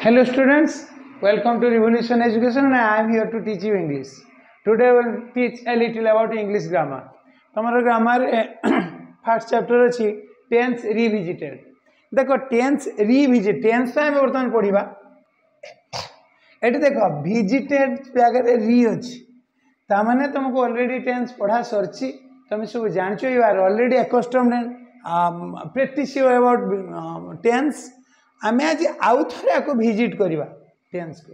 Hello students, welcome to Revolution Education and I am here to teach you English. Today I will teach a little about English grammar. तमरो grammar first chapter अछि tense revisited. देखो tense revisit tense तो हम वर्तमान पढ़िबा. Eighty देखो visited जगह री अछि. ता माने तुमको already tense पढ़ा सरछि. तुम सब जानछो you are already accustomed and practice about tense. आम आज आउ थे को भिजिट करवा टेन्स को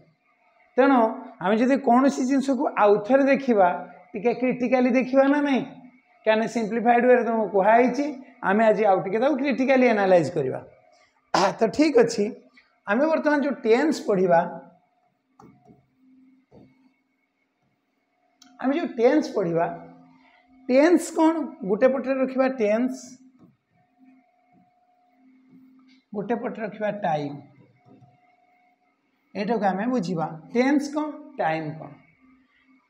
तेणु आम जब कौन सी जिनस को आउ थे देखा टी क्रिटिकाली देखा ना नहीं क्या सिंप्लीफाइड वे तुमको कहुई आम आज आउ टे क्रिटिकाली एनालाइज करवा तो ठीक अच्छे आम बर्तमान जो टेन्स पढ़ा आम जो टेन्स पढ़ा टेन्स कौन गोटे पटे रखा टेन्स गोटे पटे रखा टाइम एटा को आम बुझा टेन्स कौन टाइम कौन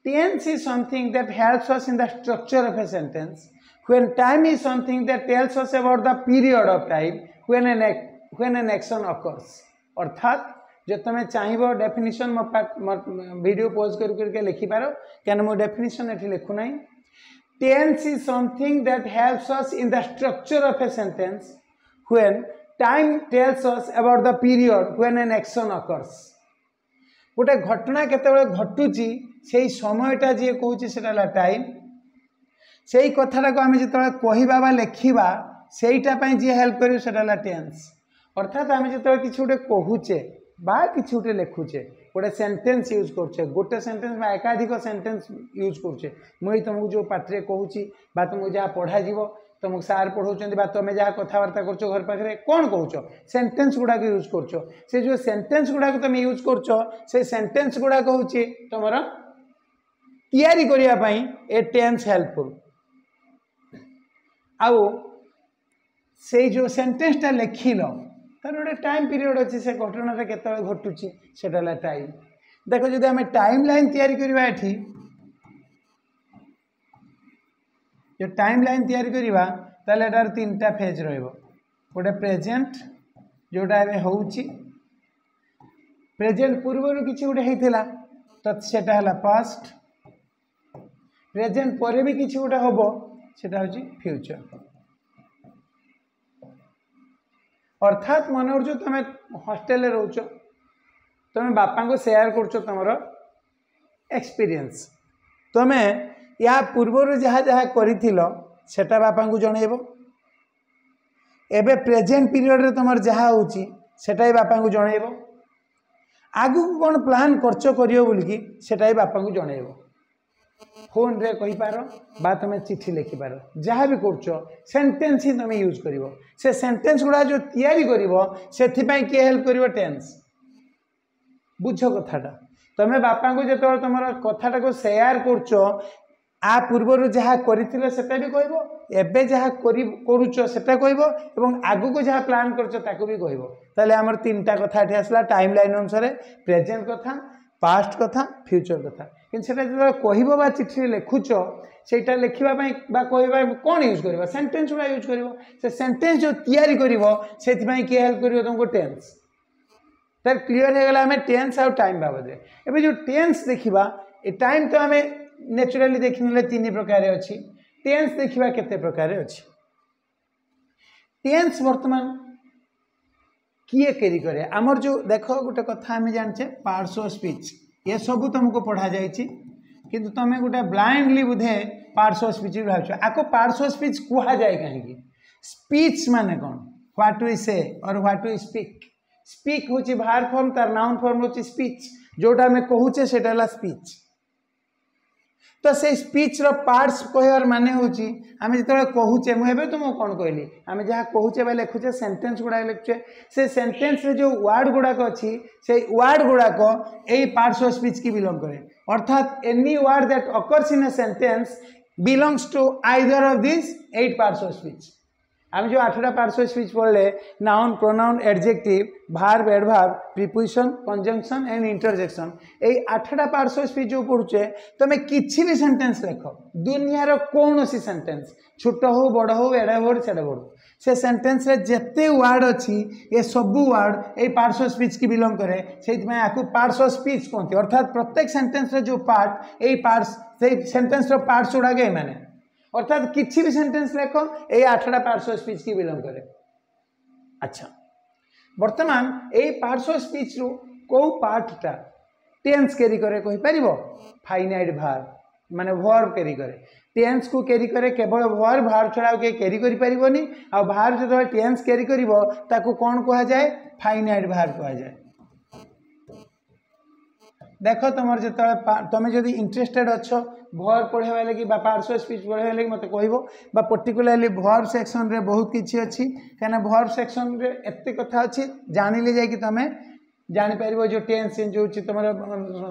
tense is something that helps us in the structure of a sentence when time is something that tells us about the period of time when an action occurs अर्थात जो तुम चाहिए definition video pause करके लिखिपार क्या मो definition ये लिखु ना tense is something that helps us in the structure of a sentence when time tells us about the period when an action occurs गोटे घटना केते घटुची से समयटा जी कहूँ से टाइम से कथाटा को आम जो कहवा बा लिखा से जी हेल्प कर टेन्स अर्थात आम जो कि गोटे कहूचे बा कि गोटे लिखुचे गोटे सेंटेंस यूज करुचे गोटे सेंटेंस बा एकाधिक सेंटेंस यूज करुचे मुझे तुमको जो पाठरे कहूँ तुमको जहाँ पढ़ा तुमको सार पढ़ाऊँ तुम जहाँ कथबार्ता कर घर पाखे कौन कौच सेंटेंस गुड़ाक यूज कर से जो सेंटेंस गुड़ाक तुम यूज कर सेंटेंस गुड़ाक हूँ तुम तैयारी करने ए टेन्स हेल्पफुल आउ से जो सेंटेंसटा लिखिल तार गोटे टाइम पीरियड अच्छे से घटना केत घटुची से टाइम देख जो आम टाइम लाइन तैयारी करवा एठी जो टाइम लाइन तैयारी करवा ताले एटार तीनटा फेज रहिबो गोटे प्रेजेंट जोटा एबे होउची प्रेजेंट पूर्व किसी गोटे होइथिला तो सेटा हला पास्ट प्रेजेंट पर भी किसी गोटे होबो सेटा होची फ्यूचर अर्थात मन करछो तुम हॉस्टेल रोच तुम बापा को शेयर करछो तुमरो एक्सपीरियंस तुम या पूर्वर जहाँ जहाँ करा बापा को जनइब एबे प्रेजेंट पीरियड रे तुम जहाँ होटा बापा को जनइब आगु कौन प्लान खर्च करियो बापा को जनइब फोन रे कहि पारो बा तुम चिट्ठी लिखिपार जहाँ भी कर सेंटेंस ही तुम यूज कर से सेंटेंस गुड़ा जो तैयारी कर किए हेल्प कर टेन्स बुझ कथाटा तुम बापा को जो तुम कथाटा को शेयर कर आ पूर्वर जहाँ करते भी कह एबे जहाँ करुच सेटा कह आगु को जहाँ प्लान कर भी कह आमर तीनटा कथा ये आसला टाइम लाइन अनुसार प्रेजेंट कथा पास्ट कथा फ्यूचर कथा कि जो कह चिट्ठी लिखुच से लिखापी कह कौन यूज कर सेंटेंस गुड़ा यूज कर सेंटेंस जो तैयारी कर किए हेल्प कर तुमको टेन्स तार क्लीयर हो गला आम टेन्स आउ टाइम बाबद एवं जो टेन्स देखा ए टाइम तो आम नेचुराली देखने तीन प्रकार अच्छी टेन्स देखा केते प्रकार अच्छी टेन्स वर्तमान किए कैरी करे आमर जो देख गोटे कथा आम जाने पार्ट्स ऑफ स्पीच ये सब तुमको पढ़ा जाए किंतु तुम गोटे ब्लाइंडली बुधे पार्ट्स ऑफ स्पीच भाव आपको पार्ट्स ऑफ स्पीच कह जाए कहीं स्पीच माने कौन व्हाट वी से और व्हाट वी स्पीक स्पीक हूँ भार फॉर्म तार नाउन फॉर्म हूँ स्पीच जोटा आम कहूचे से स्पीच तो से स्पीच रो पार्ट्स कहर माने होची आमे जतले कहूचे मुझे तुमको कौन कहली आमे जहाँ कहूचे लिखुचे सेंटेंस गुड़ा लिखुचे से सेंटेंस रे जो वर्ड गुड़ाक अच्छी से वर्ड गुड़ाक यही पार्ट्स ऑफ स्पीच की बिलोंग करे अर्थात any word that occurs in a sentence belongs to either of this 8 parts of speech आम जो 8टा पार्ट्स ऑफ स्पीच पढ़ले noun pronoun adjective verb adverb preposition conjunction and interjection यही 8टा parts of speech जो पढ़ुचे तुम किसी भी सेंटेंस लिख दुनिया रो कौन सी सेंटेंस छोट हो बड़ हो एडा बड़ सेडा बड़ से सेंटेंस रे जेते वर्ड अच्छी ये सबू वर्ड ये पार्ट्स ऑफ स्पीच की बिलोंग करे से पार्ट्स ऑफ स्पीच कहते अर्थात प्रत्येक सेंटेंस रे जो पार्ट यही पार्ट्स से सेंटेंस रो पार्ट्स गुड़ा गए माने अर्थात किसी भी सेंटेंस लेख ये 8टा पार्ट्स ऑफ स्पीच की बिलोंग करे। अच्छा वर्तमान ये पार्ट्स ऑफ स्पीच रू को पार्टटा टेंस कैरी करे कहि परिबो फाइनाइट वर्ब माने वर्ब कैरी करे टेंस को कैरी करे केवल वर्ब वर्ब छड़ा के कैरी करि परिबोनी आ वर्ब जब टेंस कैरी करिवो ताको कोन कहा जाए फाइनाइट वर्ब कहा जाए। देखो तुम जो तुम जब इंटरेस्टेड अच्छो वर्ब पढ़ावा लगी पार्ट्स ऑफ स्पीच पढ़ावा लगी मत कहबो बा पर्टिकुलरली वर्ब सेक्शन रे बहुत किछि अछि कना वर्ब सेक्शन रे एते कथा अछि जानिले जाय कि तमे जानी पारिबो जो टेंस चेंज होछि तमरा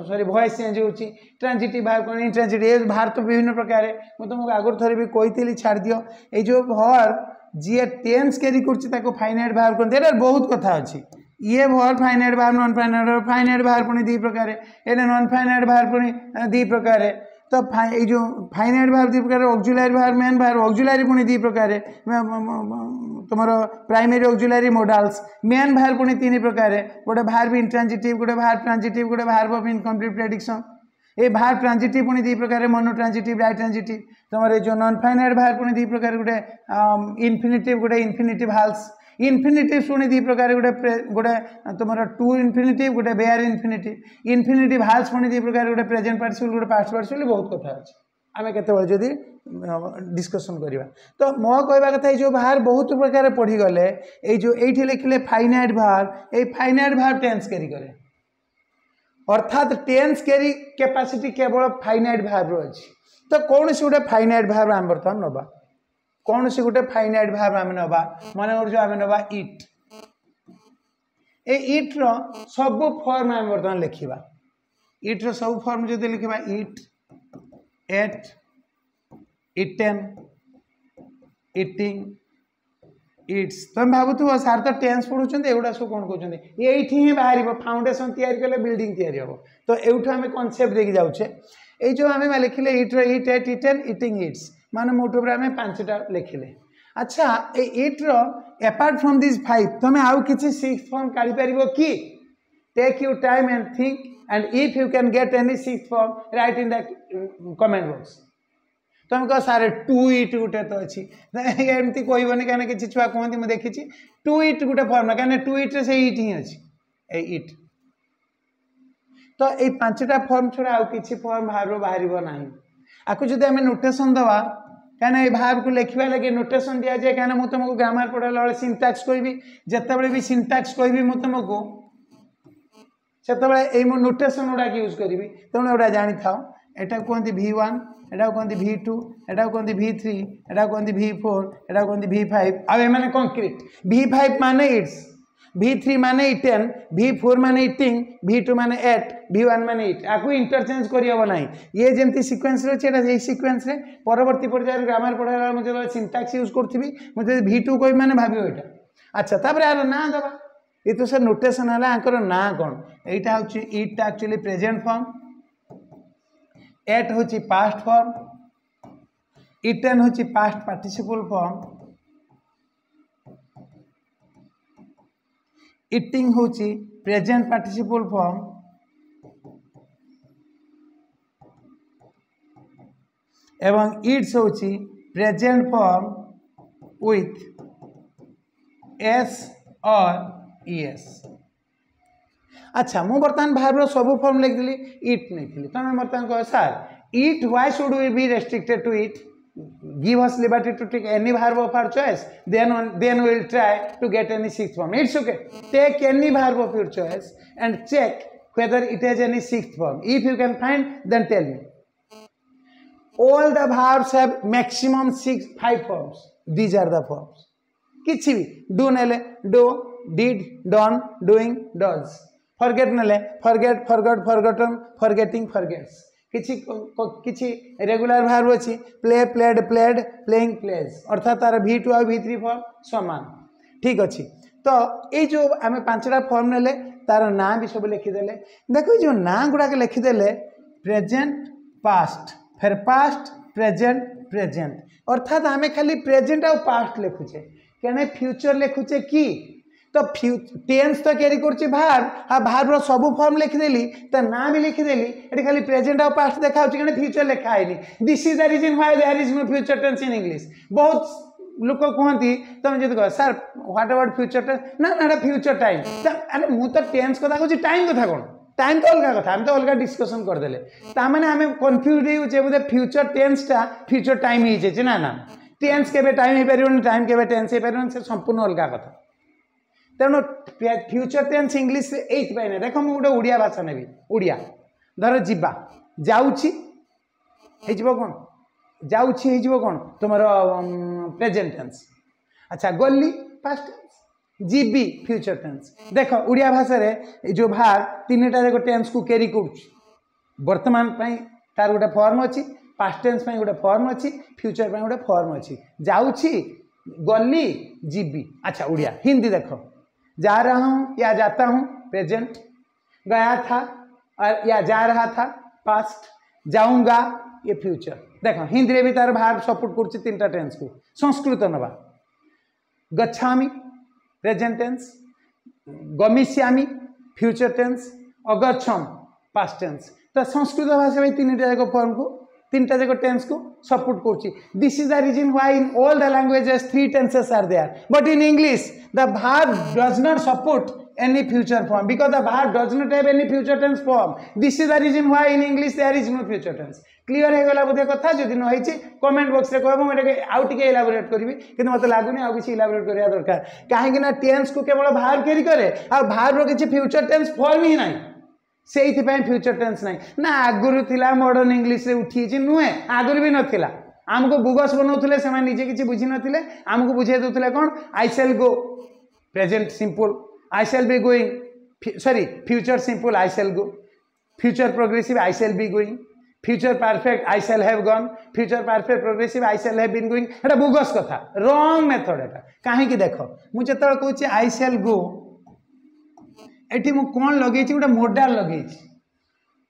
सॉरी वॉइस चेंज होछि ट्रांजिटिव वर्ब कोन इंट्रांजिटिव वर्ब तो विभिन्न प्रकार मु तुमको आगुर थरे भी कहितली छाड़ दियो ए जो वर्ब जे टेंस कैरी करछि ताको फाइनाइट वर्ब कोन देर बहुत कथा अछि ये verb finite verb non finite verb finite verb पुनी दी प्रकार एने नॉन फाइनाइट वर्ब पुनी दी प्रकार तो ये जो फाइनाइट वर्ब दी प्रकार auxiliary verb main verb auxiliary पुनी दी प्रकार तुम्हारा primary auxiliary models main verb पुनी 3 प्रकार गोटे वर्ब इंट्रांजिटिव गोटे वर्ब ट्रांजिटिव गोटे वर्ब ऑफ इनकम्प्लीट प्रेडिक्शन ये वर्ब ट्रांजिटिव पुनी 2 प्रकार मोनो ट्रांजिटिव राइट ट्रांजिटिव तुम्हारे जो नॉन फाइनाइट वर्ब पुनी 2 प्रकार गोटे इन्फिनिटिव गोटे इन्फिनिटिव हाल्स इन्फिनिटिव शुणी 2 प्रकार गोटे गोटे तुम्हारा टू इन्फिनिटिव गोटे बेयर इन्फिनिटिव इन्फिनिटिव हाल्स पुणी 2 प्रकार गोटे प्रेजेंट पार्टिसिपल गोटे पास्ट पार्टिसिपल बहुत कथा अच्छे आम केतबेले जदि डिस्कसन करवा तो मो कहवा कथा जो बाहर बहुत प्रकार पढ़ी गले जो ये लिखिले फाइनाइट वर्ब ये फाइनाइट वर्ब टेंस कैरी करे अर्थात टेंस कैरी कैपेसिटी केवल फाइनाइट वर्ब अच्छी तो कौन से गोटे फाइनाइट वर्ब आम बर्तमान नवा कौन से गोटे फाइनाइट वर्ब आम नवा मन कर आम नवा इट ए इट रो सब फॉर्म आम बर्तमान लिखा इट रो सब फॉर्म जो लिखा it ate eaten eating it's तुम भावुव सार तो टेंस पढ़ुं एगुड़ा सब कौन कहते ये ही बाहर फाउंडेशन तैयारी कले बिल्डिंग तैयारी हम तो यूँ आम कनसेप्ट देखिए जाऊे ये जो आम लिखिले eat eat ate eaten eating इट्स मान मोट आम 5टा लिखिले। अच्छा ये इट रो अपार्ट फ्रॉम दिस 5 तुम आउ किसी 6th फॉर्म काढ़ी पार कि take you time and think and if you can get any 6th form right in the comment box तुम कह सारे टू इट गोटे तो अच्छी एमती कहबनी कहीं किसी छुआ कहती मुझे देखी टू इट गोटे फॉर्म ना कहीं टू इट्रे से इट ही अच्छी इट तो ये 5टा फॉर्म छड़ा आउ किसी फॉर्म बाहर ना आपको जब आम नोटेशन दवा कहीं भाव को लिखा लगे नोटेशन दि जाए कहीं मुझे तुमको ग्रामर पढ़ाला बेले सिंटैक्स कहबी जिते भी सिंटैक्स कहबी मुझे तुमको से नोटेशन गुड़ा यूज करी तेणु एटा जानी था एटा कहते V1 एटा कहते V2 एटा कहते V3 एटा कहते V4 एटा कहते V5 अब एम कंक्रीट V5 माने इट्स V3 माने इटेन V4 माने इटिंग V2 माने एट V1 माने इट आपको इंटरचेंज करहब ना ये जमी सिक्वेन्स अच्छे सिक्वेन्स परवर्ती पर्यायर ग्रामर पढ़ाला मुझे सिंटैक्स यूज करी मुझे V2 कह मैंने भाव यहाँ अच्छा तापर यार ना दबा ये तो सर नोटेशन है आंकर ना कौन यहाँ हूँ eat actually present form ate हूँ पास्ट फॉर्म इटेन हूँ पास्ट पार्टिसिपल फॉर्म इटिंग हूँ प्रेजेंट पार्टिसिपल फॉर्म एवं इट्स हूँ प्रेजेंट फॉर्म विथ एस और ईएस। अच्छा मु बर्तमान भाव सब फॉर्म लिखी इट नहीं तुम बर्तमान कह sir it why should we be restricted to it give us liberty to take any verb of our choice then we will try to get any 6th form it's okay take any verb of your choice and check whether it has any 6th form if you can find then tell me all the verbs have maximum 5 forms these are the forms किछि भी do नेले do did done doing does forget नेले forget forgot forgotten forgetting forgets किछि regular verb अच्छी play played played playing plays अर्थात तार V2 और V3 form समान ठीक अच्छी तो ये जो आम 5टा फॉर्म ने तार ना भी सब लिखिदेले देखो जो ना गुड़ाक लिखिदेले प्रेजेंट पास्ट फिर पास्ट प्रेजेंट प्रेजेंट अर्थात आम खाली प्रेजेंट और पास्ट लिखुचे कने फ्यूचर लिखुचे कि तो टेंस तो कैरी करछि भार्ब आ भार्ब रो सब फॉर्म लिखिदेली तो ना भी लिखिदेली एटी खाली प्रेजेंट और पास्ट देखा कने फ्यूचर लिखा है this is the reason why there is no future tense in English बहुत लोक कहती तुम जब कह sir what about future tense ना ना फ्यूचर टाइम अरे मु तो टेंस कथा कहूँ टाइम कथा कौन टाइम तो अलग कथा आम तो अलग डिस्कसन करदे ताने आम कन्फ्यूज होचे बोधे फ्यूचर टेंसटा फ्यूचर टाइम ही ना ना टेंस के टाइम हो पार टाइम के टेंस हो पार से संपूर्ण अलग कथा तेणु फ्यूचर टेंस इंग्लिश ये ना देख मुझे गोटे ओडिया भाषा नेबी ओडिया धर जीवा जाऊँगी कौन जाऊँगी कौन तुम प्रेजेंट टेंस अच्छा गली पास्ट टेंस जीबी फ्यूचर टेंस देख ओडिया भाषा रे जो भार तीन टा जाक टेंस को कैरी कर वर्तमान तार गोटे फॉर्म अच्छी पास्ट टेंस गोटे फॉर्म अच्छी फ्यूचर गोटे फॉर्म अच्छी जाऊँगी गली जीबी अच्छा ओडिया हिंदी देख जा रहा हूँ या जाता हूँ प्रेजेंट गया था और या जा रहा था पास्ट जाऊँगा ये फ्यूचर देखो हिंदी भी तार भार सपोर्ट कर तीन टा टेंस को संस्कृत नवा गच्छामि प्रेजेंट टेंस गमिष्यामि फ्यूचर टेंस अगच्छम पास्ट टेंस तो संस्कृत भाषा में तीन टा जाक फॉर्म को तीन टा जाक टेंस को सपोर्ट कर this is the reason why in all the languages three tenses are there but in English the verb does not support any future form because the verb does not have any future tense form. This is the reason why in English there is no future tense. Clear है गला बोधे कथा जदि न होइछि comment box रे कहबो मैं आउ टिके इलाबोरेट करबी किंतु मते लागुनी आउ किछि इलाबोरेट करिया दरकार काहे कि ना टेंस को केवल verb कैरी करे आ verb रो किछि फ्यूचर टेंस फॉर्म ही नाही सेइथि पय फ्यूचर टेंस नाही ना आगुरु थिला मॉडर्न इंग्लिश रे उठिछि नुहे आगुरु भी नथिला आमको बुगस बनाउथिले से माने निजे किछि बुझि नथिले आमको बुझाइ दउथिले कोन I shall go present simple I shall be going sorry future simple I shall go future progressive I shall be going future perfect I shall have gone future perfect progressive I shall have been going एटा bogus कथा wrong method एटा काहे कि देखो मु जतल कहूची आई shall गो एठी मु कोन लगेची गोटे मोडाल लगेची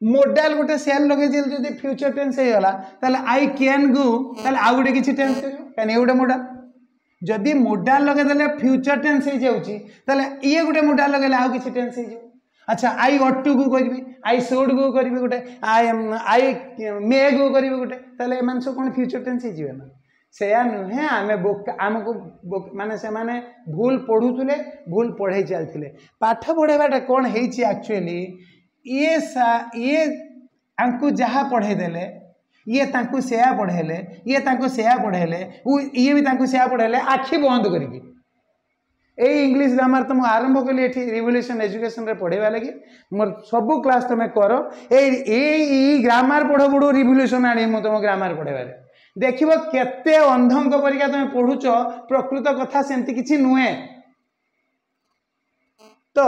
मोडाल गोटे सेल लगे जदि फ्यूचर टेंस हो गला ताले आई कैन गो ताले आ गोटे किछि टेंस करियो काने गोटे मोडाल जदि मोडाल लगे देले फ्यूचर टेंस हो जाउची ताले ये गोटे मोडाल लगे आ किछि टेंस हो जाउ अच्छा आई ऑट टू गो करबी आई शुड गो करबी गोटे आई मे गो करबी गोटे ताले एमान सब कोन फ्यूचर टेंस हो जिवे ना सेया नुहे आमे आमको माने से माने भूल पढ़ुथुले भूल पढ़ाई चलथिले पाठ पढ़ेबाटा कोन हेछि एक्चुअली ये आंकु जहाँ पढ़े देले ये तांकु सेया पढ़ेले ये तांकु सेया पढ़ेले ये भी तांकु सेया पढ़ेले आखि बंद करके ए इंग्लिश ग्रामर तो आरंभ कली एठी रिवोल्यूशन एजुकेशन रे पढ़ेबा लगी मोर सब क्लास तुम कर ए ग्रामर पढ़ पढ़ो रिवोल्यूशन आनी मु तुम ग्रामर पढ़ेबा देखिबो केते अंधंक परिका तुम पढ़ुच प्रकृत कथा सेमती किछि नुहे तो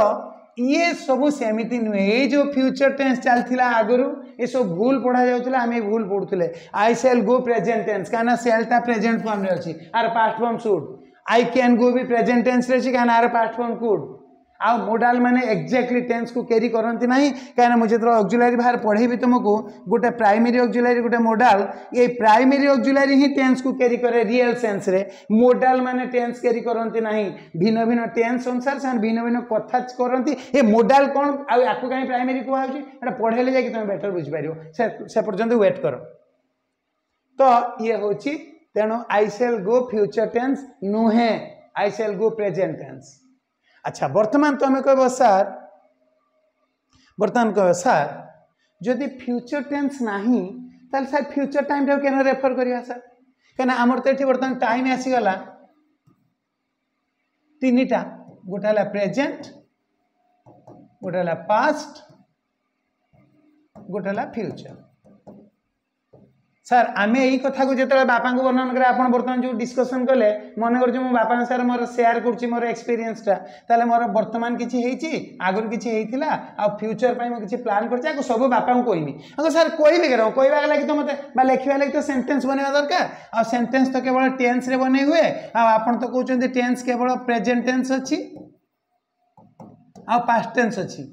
ये सब सेमिति नुहे ये जो फ्यूचर टेंस चलथिला आगरु ये सब भूल पढ़ा जाउथिला हमें भूल पढ़ुथिले आई शैल गो प्रेजेंट टेंस काना शैल ता प्रेजेंट फॉर्म रे अछि आर past form should I can go भी प्रेजेंट टेंस रे अछि काना आर पास्ट फॉर्म कुड आ मोडाल माने एक्जेक्टली टेंस को कैरी करंती नाही काना मुझे तो ऑक्सिलरी बाहर पढ़ेबी तुमको गोटे प्राइमरी ऑक्सिलरी गोटे मोडाल ये प्राइमरी ऑक्सिलरी ही टेंस को कैरी करे रियल सेंस रे मोडाल माने टेंस कैरी करंती नाही भिन्न भिन्न टेंस अनुसार से भिन्न भिन्न कथा करंती ये मोडाल कोन आ आकु काई प्राइमरी को आउची एटा पढ़ेले जाकी तुम बेटर बुझ पारियो से पर्यंत वेट करो तो ये होची तेणु आई शैल गो फ्यूचर टेंस नुहे आई शैल गो प्रेजेंट टेंस अच्छा वर्तमान तो हमें कह सर वर्तमान कह सर जदि फ्यूचर टेंस नहीं ताल सर फ्यूचर टाइम टा केन रेफर करिया सर कना हमर तो एठी वर्तमान टाइम आसीगला तीनटा गोटाला प्रेजेंट गोटाला पास्ट गोटाला फ्यूचर सर आमे यही कथा को जो बापा को वर्णन करे आप बर्तमान जो डिस्कसन कले मन कर मो बापा सर मोर शेयर कर मोर एक्सपीरियंसटा ताले मोर वर्तमान किछि हेछि आगुर किछि हेइथिला आ फ्यूचर पई मो किछि प्लान करछि आ सब बापा को कहबी अगर सर कहबी करो कहबा लागि तो मते बा लिखबा लागि तो सेंटेंस बनेबा दरकार आ सेंटेंस तो केवल टेंस रे बनै हुए आ आपण तो कहउछन टेंस केवल प्रेजेंट टेंस अछि आ पास्ट टेंस अछि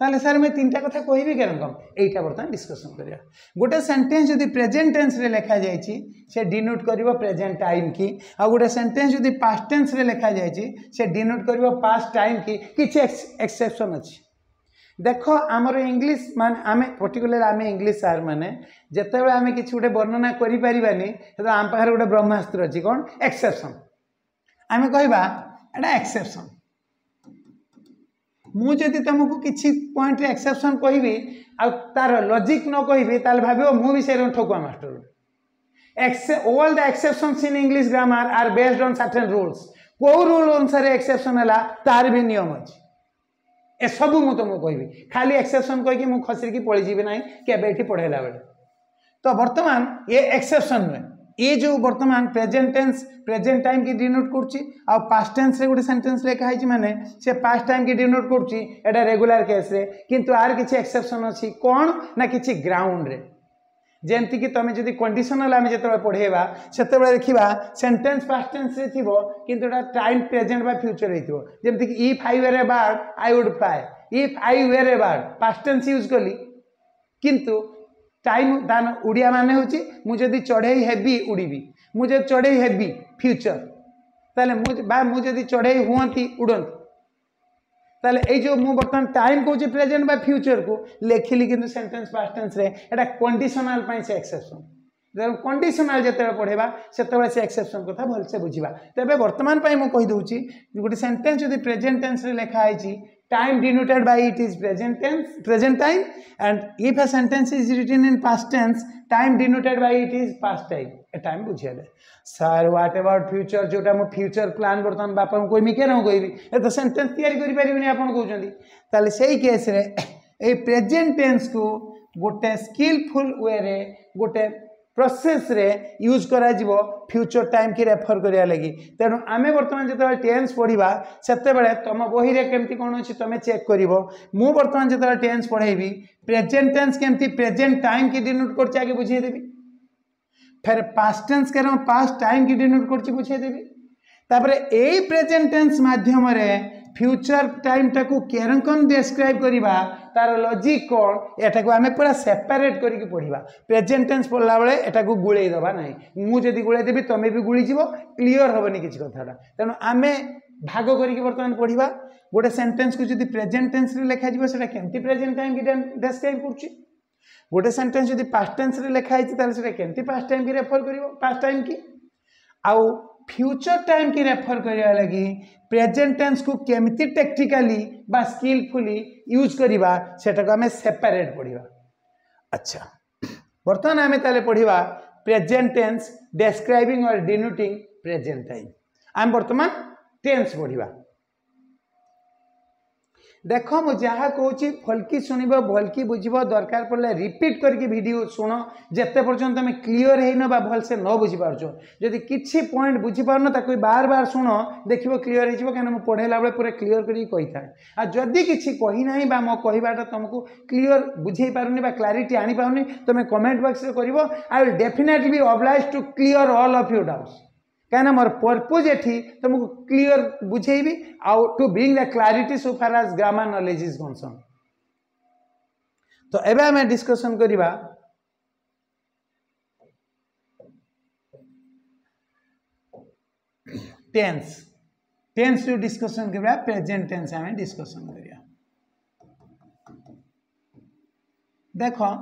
ताले सर मैं तीन टा कथा कहबी के रकम एटा बर्तमान डिस्कशन करिया गोटे सेंटेंस जदि प्रेजेंट टेंस रे लिखा जायछि से डिनोट करिवो प्रेजेंट टाइम की आ गोटे सेंटेंस जदि पास्ट टेंस रे लिखा जायछि से डिनोट करिवो पास्ट टाइम की किछि एक्सेप्शन अछि देखो आमर इंग्लिश मान आमे पर्टिकुलर आमे इंग्लिश सार माने जेतेबेले आमे किछि गोटे वर्णना करि परिबानी त आम पाखर गोटे ब्रह्मास्त्र अछि कोन एक्सेप्शन आमे कहबा एटा एक्सेप्शन मु जदि तुमको किसी पॉइंट एक्सेप्शन कहबी आ तार लॉजिक न कहबी ताल भाबियो मु भी से ठकुआ master all the exceptions in English grammar are based on certain rules को रूल अनुसार एक्सेप्शन है तार भी नियम अच्छी ए सब मु तुमको कहबी खाली एक्सेप्शन कहीकि मु खसरी की पड़ी जीवी ना के पढ़ेला बेले तो वर्तमान ये एक्सेप्शन नुहे ये जो वर्तमान प्रेजेंट टेंस प्रेजेंट टाइम की डिनोट करछि आ पास्ट टेंस रे गोटे सेंटेंस लिखा है माने से पास्ट टाइम की डिनोट करछि एटा रेगुलर केस रे किंतु आर किछि एक्सेप्शन अछि कोन ना किछि ग्राउंड रे जेमति कि तमे जदि कंडीशनल आमे जेतबे पढेबा सेतबे देखिबा सेंटेंस पास्ट टेंस रे थिबो किंतु एटा टाइम प्रेजेंट बा फ्यूचर रे थिबो जेमति कि if I were a bird I would fly if I were a bird past tense use कली किंतु टाइम दान उड़िया माने होची मुझे जदि चढ़ई हेबी उड़ीबी मुझे चढ़ई हेबी फ्यूचर ताले मुझे चढ़ई हुआंती उड़ंती ताले ए जो मु बर्तमान टाइम कहूँ प्रेजेंट बा फ्यूचर को लिखिली किंतु सेंटेंस पास्ट टेंस रे एटा कंडीशनल पाई से एक्सेप्शन जब कंडीशनल जेते पढ़ेबा सेते से एक्सेप्शन कथा भल से बुझिबा तबे वर्तमान पाई मु कहि दउची गोटे सेंटेंस जदि प्रेजेंट टेंस रे लिखा आइची time denoted by it is present time and if a sentence is written in past tense time denoted by it is past time a time बुझियाले sir what about future जोटा मो future plan बर्तमान बापा को कोइमी के न कोइबी ए तो sentence तैयारी करि परिबिनी आपन कहउचंदी ताले सेही केस रे ए प्रेजेंट टेंस को गोटे स्किलफुल वे रे गोटे प्रोसेस रे यूज करा जिवो फ्यूचर टाइम की रेफर करिया लगी तेणु आमे वर्तमान जेते टेंस पढ़िबा सेते बेले तम बही रे केमती कोन अछि तमे चेक करिवो मु वर्तमान जेते टेंस पढ़ेबी प्रेजेंट टेंस केमती प्रेजेंट टाइम की डिनोट करछि आगे बुझिए देबी फिर पास्ट टेंस केरम पास्ट टाइम की डिनोट करछि बुझिए देबी तापरे एई प्रेजेंट टेंस माध्यम रे फ्यूचर टाइम टाकू केरकन डिस्क्राइब करिबा तार लॉजिक कोन एटा को हमें पूरा सेपरेट करके पढ़िबा प्रेजेंट टेंस पढ़ला बेले एटा को गुळेई दबा नाही मु जदी गुळेई देबी तमे भी गुळी जीवो क्लियर होबनी किछ कथाटा तेनु आमे भाग करके वर्तमान पढ़िबा गोटे सेंटेंस को जदी प्रेजेंट टेंस रे लिखा जीवो सेटा केमती प्रेजेंट टाइम की डिस्क्राइब करछि गोटे सेंटेंस जदी पास्ट टेंस रे लिखा आइछि ताले सेटा केमती पास्ट टाइम की रेफर करिवो पास्ट टाइम की आउ फ्यूचर टाइम की रेफर करिया लगी प्रेजेंट टेंस को केमती टेक्निकली बा स्किलफुली यूज करिबा सेटा को हमें सेपरेट पढ़िबा अच्छा वर्तमान आमे ताले पढ़िबा प्रेजेंट टेंस डिस्क्राइबिंग और डिनोटिंग प्रेजेंट टाइम आम वर्तमान टेंस पढ़िबा देख मु जहाँ कहूँ भलकी शुणव भलकी बुझब दरकार पड़े रिपीट करके वीडियो शुण जिते पर्यंत तुम क्लीयर है भल से न बुझीपार जदि किसी पॉइंट बुझीपार ताको बार बार शुण देख क्लीयर हो कहीं पढ़ेला बेले पूरा क्लीयर करके आ जदि किसी कहीना मो कहवाटा तुमको क्लीयर बुझे पारुनी क्लारिटी आनी पारुनी तुम कमेंट बॉक्स रे करिवो I will definitely be obliged to clear all of your doubts कहीं मोर पर्पज एठी तुमको क्लीयर बुझेबी आउ to bring the clarity so far as grammar knowledge is concern तो एबे हमें डिस्कशन करिबा टेंस टेंस जो डिस्कशन करिबा प्रेजेंट टेंस हमें डिस्कशन करिया देखो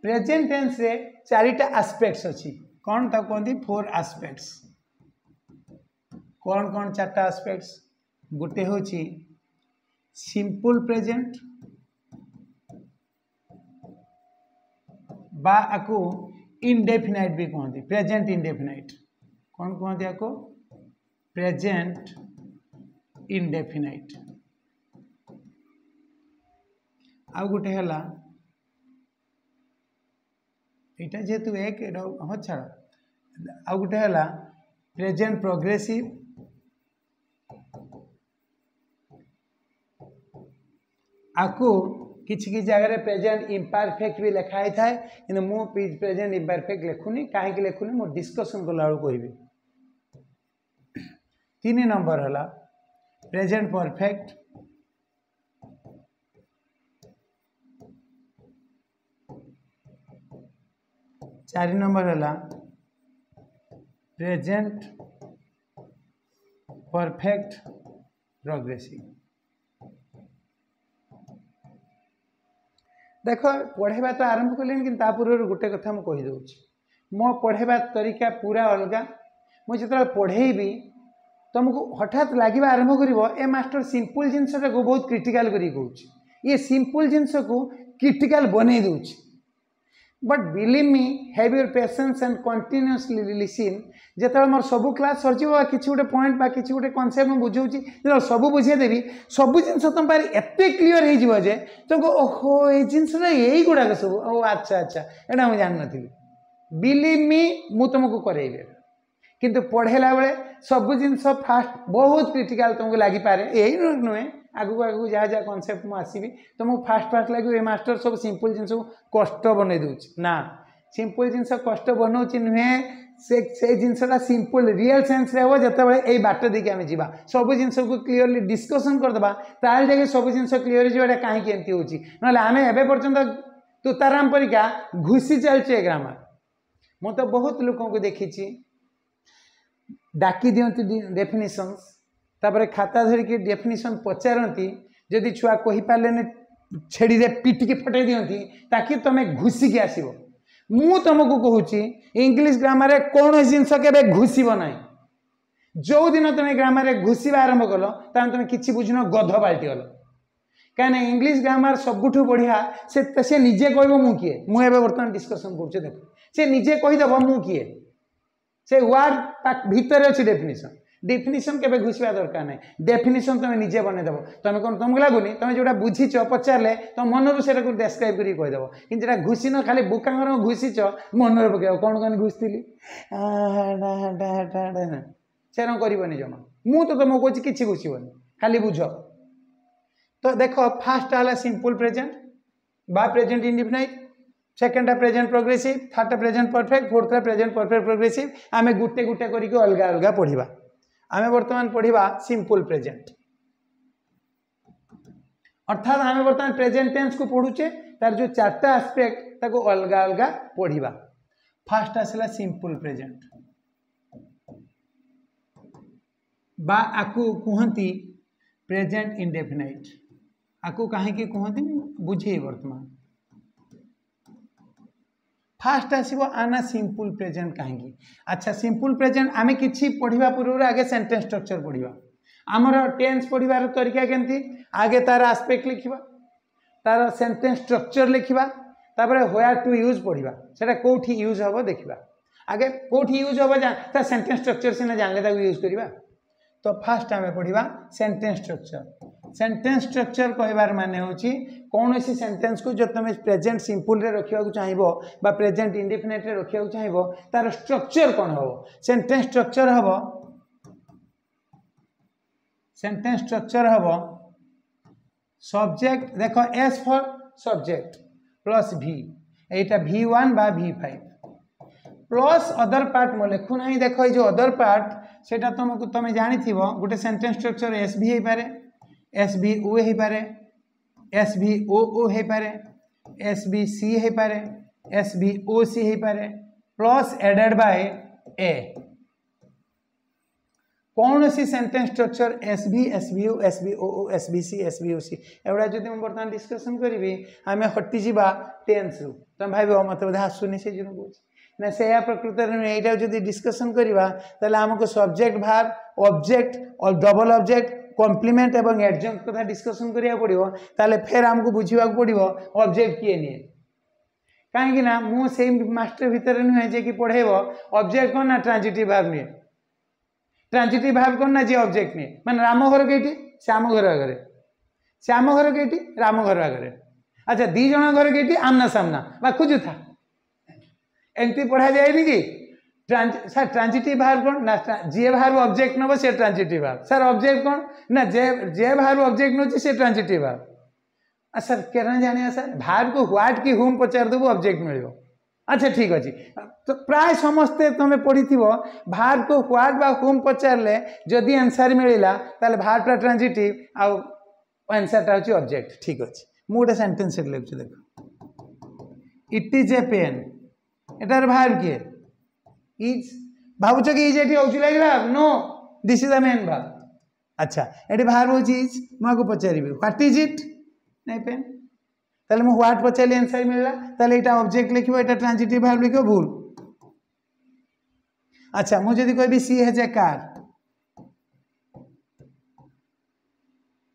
प्रेजेंट टेंस रे चारिटा एस्पेक्ट्स अछि कोन ता कोंदी फोर एस्पेक्ट्स कौन कौन चार्टा एस्पेक्ट्स गोटे हूँ सिंपल प्रेजेंट बा आको इनडेफिनाइट भी कहते प्रेजेंट इनडेफिनाइट कौन कहते आको प्रेजेंट इनडेफिनाइट आ गोटे है यहाँ जेहेतु एक हाँ छाड़ आ गोटे है प्रेजेंट प्रोग्रेसिव आकु किसी किसी जगह प्रेजेंट इम्परफेक्ट भी लिखाई थाए कि मु प्रेजेंट इम्परफेक्ट लिखुनी कहीं लिखुनी मो डिस्कसन कला कहबी 3 नंबर है प्रेजेंट परफेक्ट 4 नंबर है प्रेजेंट परफेक्ट प्रोग्रेसिव। देख पढ़ेबा तो आरंभ कले कि पूर्व गोटे कथा मुझे कहीदे मो पढ़ेबा तरीका पूरा अलग। मुझे जो पढ़ेबी तुमको हठात लगे आरंभ कर मास्टर सिंपल जिनसा को बहुत क्रिटिकल करी कहूँ ये सिंपल जिनस को क्रिटिकल बने दूच। But believe me have your patience and continuously listen जो मोर सब क्लास सरजी किसी गोटे पॉइंट बा किसी गोटे कॉन्सेप्ट मुझे बुझाऊँगी जो सब बुझेदेवी सब जिन तुम पारे एत क्लीयर हो तुमको ओहो ये जिनसा यही गुड़ाक सब ओ अच्छा अच्छा यहाँ मुझे जान नी बिलीव मी मु तुमको करेबे किंतु पढ़ेला बेले सब जिनस फास्ट बहुत क्रिटिकल तुमको लगिपारे यही नुहे आगू आगू जहाँ जहाँ कॉन्सेप्ट मुझे आसबि तुमको फास्ट फास्ट लगे ये मास्टर सब सिंपल जिनस कष्ट बनई दूच ना सिंपल जिनस कष्ट बनाऊँ नुहे से जिनसा सिंपल रियल सेन्स रे हम जो ये बाट देखिए आम जा सब जिन को क्लीयरली डिस्कसन करदे ताल जगह सब जिन क्लीयर होगा कहीं एमती हो ना आम एवं पर्यटन तुताराम परिका घुसी चलचे ग्रामर मु तो बहुत लोक को देखी डाकी दियंती डेफिनेशंस तापर खाता धरिकी डेफिनेशन पचारती जदि छुआ कही पारे छेड़ी रे पिटिकी फटे दियंती ताकि तुम घुसिकी आसब मु तुमको कहूँ इंग्लिश ग्रामर कौन जिनस के घुसब ना जो दिन तुम ग्रामर घुसवा आरंभ कल तुम कि बुझन गध बाल्टी गल कहीं इंग्लिश ग्रामर सबुठ बढ़िया से निजे कह मु किए मुझे बर्तमान डिस्कसन कर देख से निजे कहीदेव मु किए से वार्ड भितर अच्छी डेफिनेशन डेफिनेशन के घुसवा दरकार ना डेफिनेशन तुम निजे बनईदेव तुम कौन तुमको लगुनि तुम जो बुझीच पचारे तुम मनरू से डेस्क्राइब कर कहीदेव कि घुसीन खाली बुकांगर घुसीच मन पकड़ कौन कौन घुसती से करनी जमा मु तो तुमको कहे कि घुसबनी खाली बुझ। तो देख फास्ट है सिंपल प्रेजेंट बा प्रेजेंट इंडिफिनाइट सेकेंड है प्रेजेंट प्रोग्रेसिव थर्ड है प्रेजेंट परफेक्ट फोर्थ है प्रेजेंट परफेक्ट प्रोग्रेसिव आम गुटे गुटे करके अलग अलग पढ़ा आम बर्तमान पढ़ा सिंपल प्रेजेंट अर्थात आम बर्तमान प्रेजेंट टेंस को पढ़ुचे तार जो चार्टा एस्पेक्ट ताको अलग अलग पढ़ा। फास्ट आसला सिंपल प्रेजेंट बा आकु कहती प्रेजेंट इंडेफिनाइट आकु कहीं कहते बुझे वर्तमान फास्ट आसो आना सिंपल प्रेजेंट कहीं। अच्छा सिंपल प्रेजेंट आम कि पढ़ा पूर्व आगे सेंटेंस स्ट्रक्चर पढ़ा आमर टेंस पढ़ार तरीका केमती आगे तार आस्पेक्ट लिखा तार सेंटेंस स्ट्रक्चर लिखा तापर व्हेयर टू यूज पढ़ा से कौटी यूज हम देखा आगे कौटी यूज हम तार सेंटेंस स्ट्रक्चर सीना जानले यूज करवा। तो फास्ट आम पढ़ा सेंटेंस सेंटेंस स्ट्रक्चर कहबार माने होची कौन सी सेंटेंस को जो तुम प्रेजेंट सिंपल रे रखा चाहिए बा प्रेजेंट इंडिफिनिट रे रखा चाहिए तार स्ट्रक्चर कौन हम सेंटेंस स्ट्रक्चर हम सब्जेक्ट देख एस फॉर सब्जेक्ट प्लस भी एटा V1 बा V5 प्लस अदर पार्ट मो लिखु ना देख जो अदर पार्ट सेटा तुमको तुम जानी गोटे सेंटेंस स्ट्रक्चर एस भी हो पारे एस भी ओ हो पारे एस भी ओ हो पारे एस भी सी हो पारे एस भी ओ सी हो पारे प्लस एडेड बाय ए कौन सी सेंटेंस स्ट्रक्चर एस भी ओ एस भी ओ एस भी सी एवढा जो मुझे बर्तमान डिस्कसन करी आम हटिजा टेन्स रु तुम भाव मत बोधे आसुनी से जो कह ना से प्रकृत यहाँ जो डिस्कसन करवा आमको सब्जेक्ट भार ऑब्जेक्ट और डबल ऑब्जेक्ट कॉम्प्लीमेंट एवं एडजंक्ट कथा डिस्कसन करिया पड़िबो ताले फेर हमको बुझिबा पड़िबो ऑब्जेक्ट किए निए कहीं ना मु सेम मास्टर भीतर नुहे जे कि पढ़ेबो ऑब्जेक्ट कौन ना ट्रांजिटिव भाव निए ट्रांजिटिव भाव कौन ना जे ऑब्जेक्ट निए माने राम घर केटी श्याम घर आगे श्याम घर केटी राम घर आगे अच्छा दी जन घर केटी आमना सामना बा खुजु था एमती पढ़ा जाए कि सर ट्रांजिटिव भाव कौन ना जे भाव ऑब्जेक्ट नब से ट्रांजिटिव भाव सर ऑब्जेक्ट कौन ना जे भाव ऑब्जेक्ट नौ से ट्रांजिटिव भाव सर क्या जाने सर भाव को व्हाट कि हुम पचार देबू ऑब्जेक्ट मिल अच्छा ठीक अच्छे तो प्राय समस्ते तुम पढ़ी भाव को व्हाट बा हुम पचारे जदि आंसर मिलला ताले भावटा ट्रांजिटिव आउ आंसरटा होची ऑब्जेक्ट ठीक अच्छे मुझे सेंटेंस लिखुची देख इट इज ए पेन एटार भार्ब किए इज भावुच कि इज ये हूँ like verb no this is the main verb अच्छा ये भार्ब हूँ इज मुझे पचारि व्हाट इज इट नहीं पेन ताले मु व्हाट पचारि आंसर मिलला ताले एटा ऑब्जेक्ट लिखिबो एटा ट्रांजिटिव भार्ब लिखिबो भूल अच्छा मुझे जदि कहबी सी हैज ए कार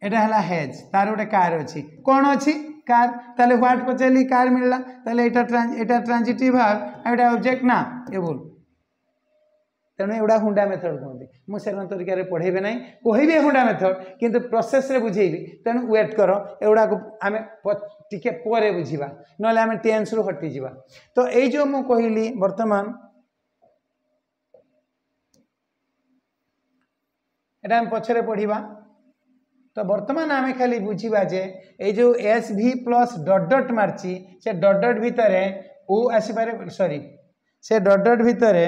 एटा हला हैज तार गोटे कार अछि कोन अछि कार ताले व्हाट पचारि कार मिलला ताले एटा ट्रांजिटिव भार्ब एटा ऑब्जेक्ट ना ये भूल तेणु एगुड़ा हुंडा मेथड कहते मुझे तरीके पढ़ेबे ना कहबे हुंडा मेथड किंतु प्रोसेस रे बुझेबी तेणु वेट कर एगुड़ा को आम टिके पर बुझा ना आम टेंस रु हटि जा तो ये जो मु कहली वर्तमान एटा हम पछरे पढ़िबा तो वर्तमान आम खाली बुझा जे ये जो एस भी प्लस डट डट मार्ची से डट डट भितर ओ आसीपारे सॉरी से डट डट भितर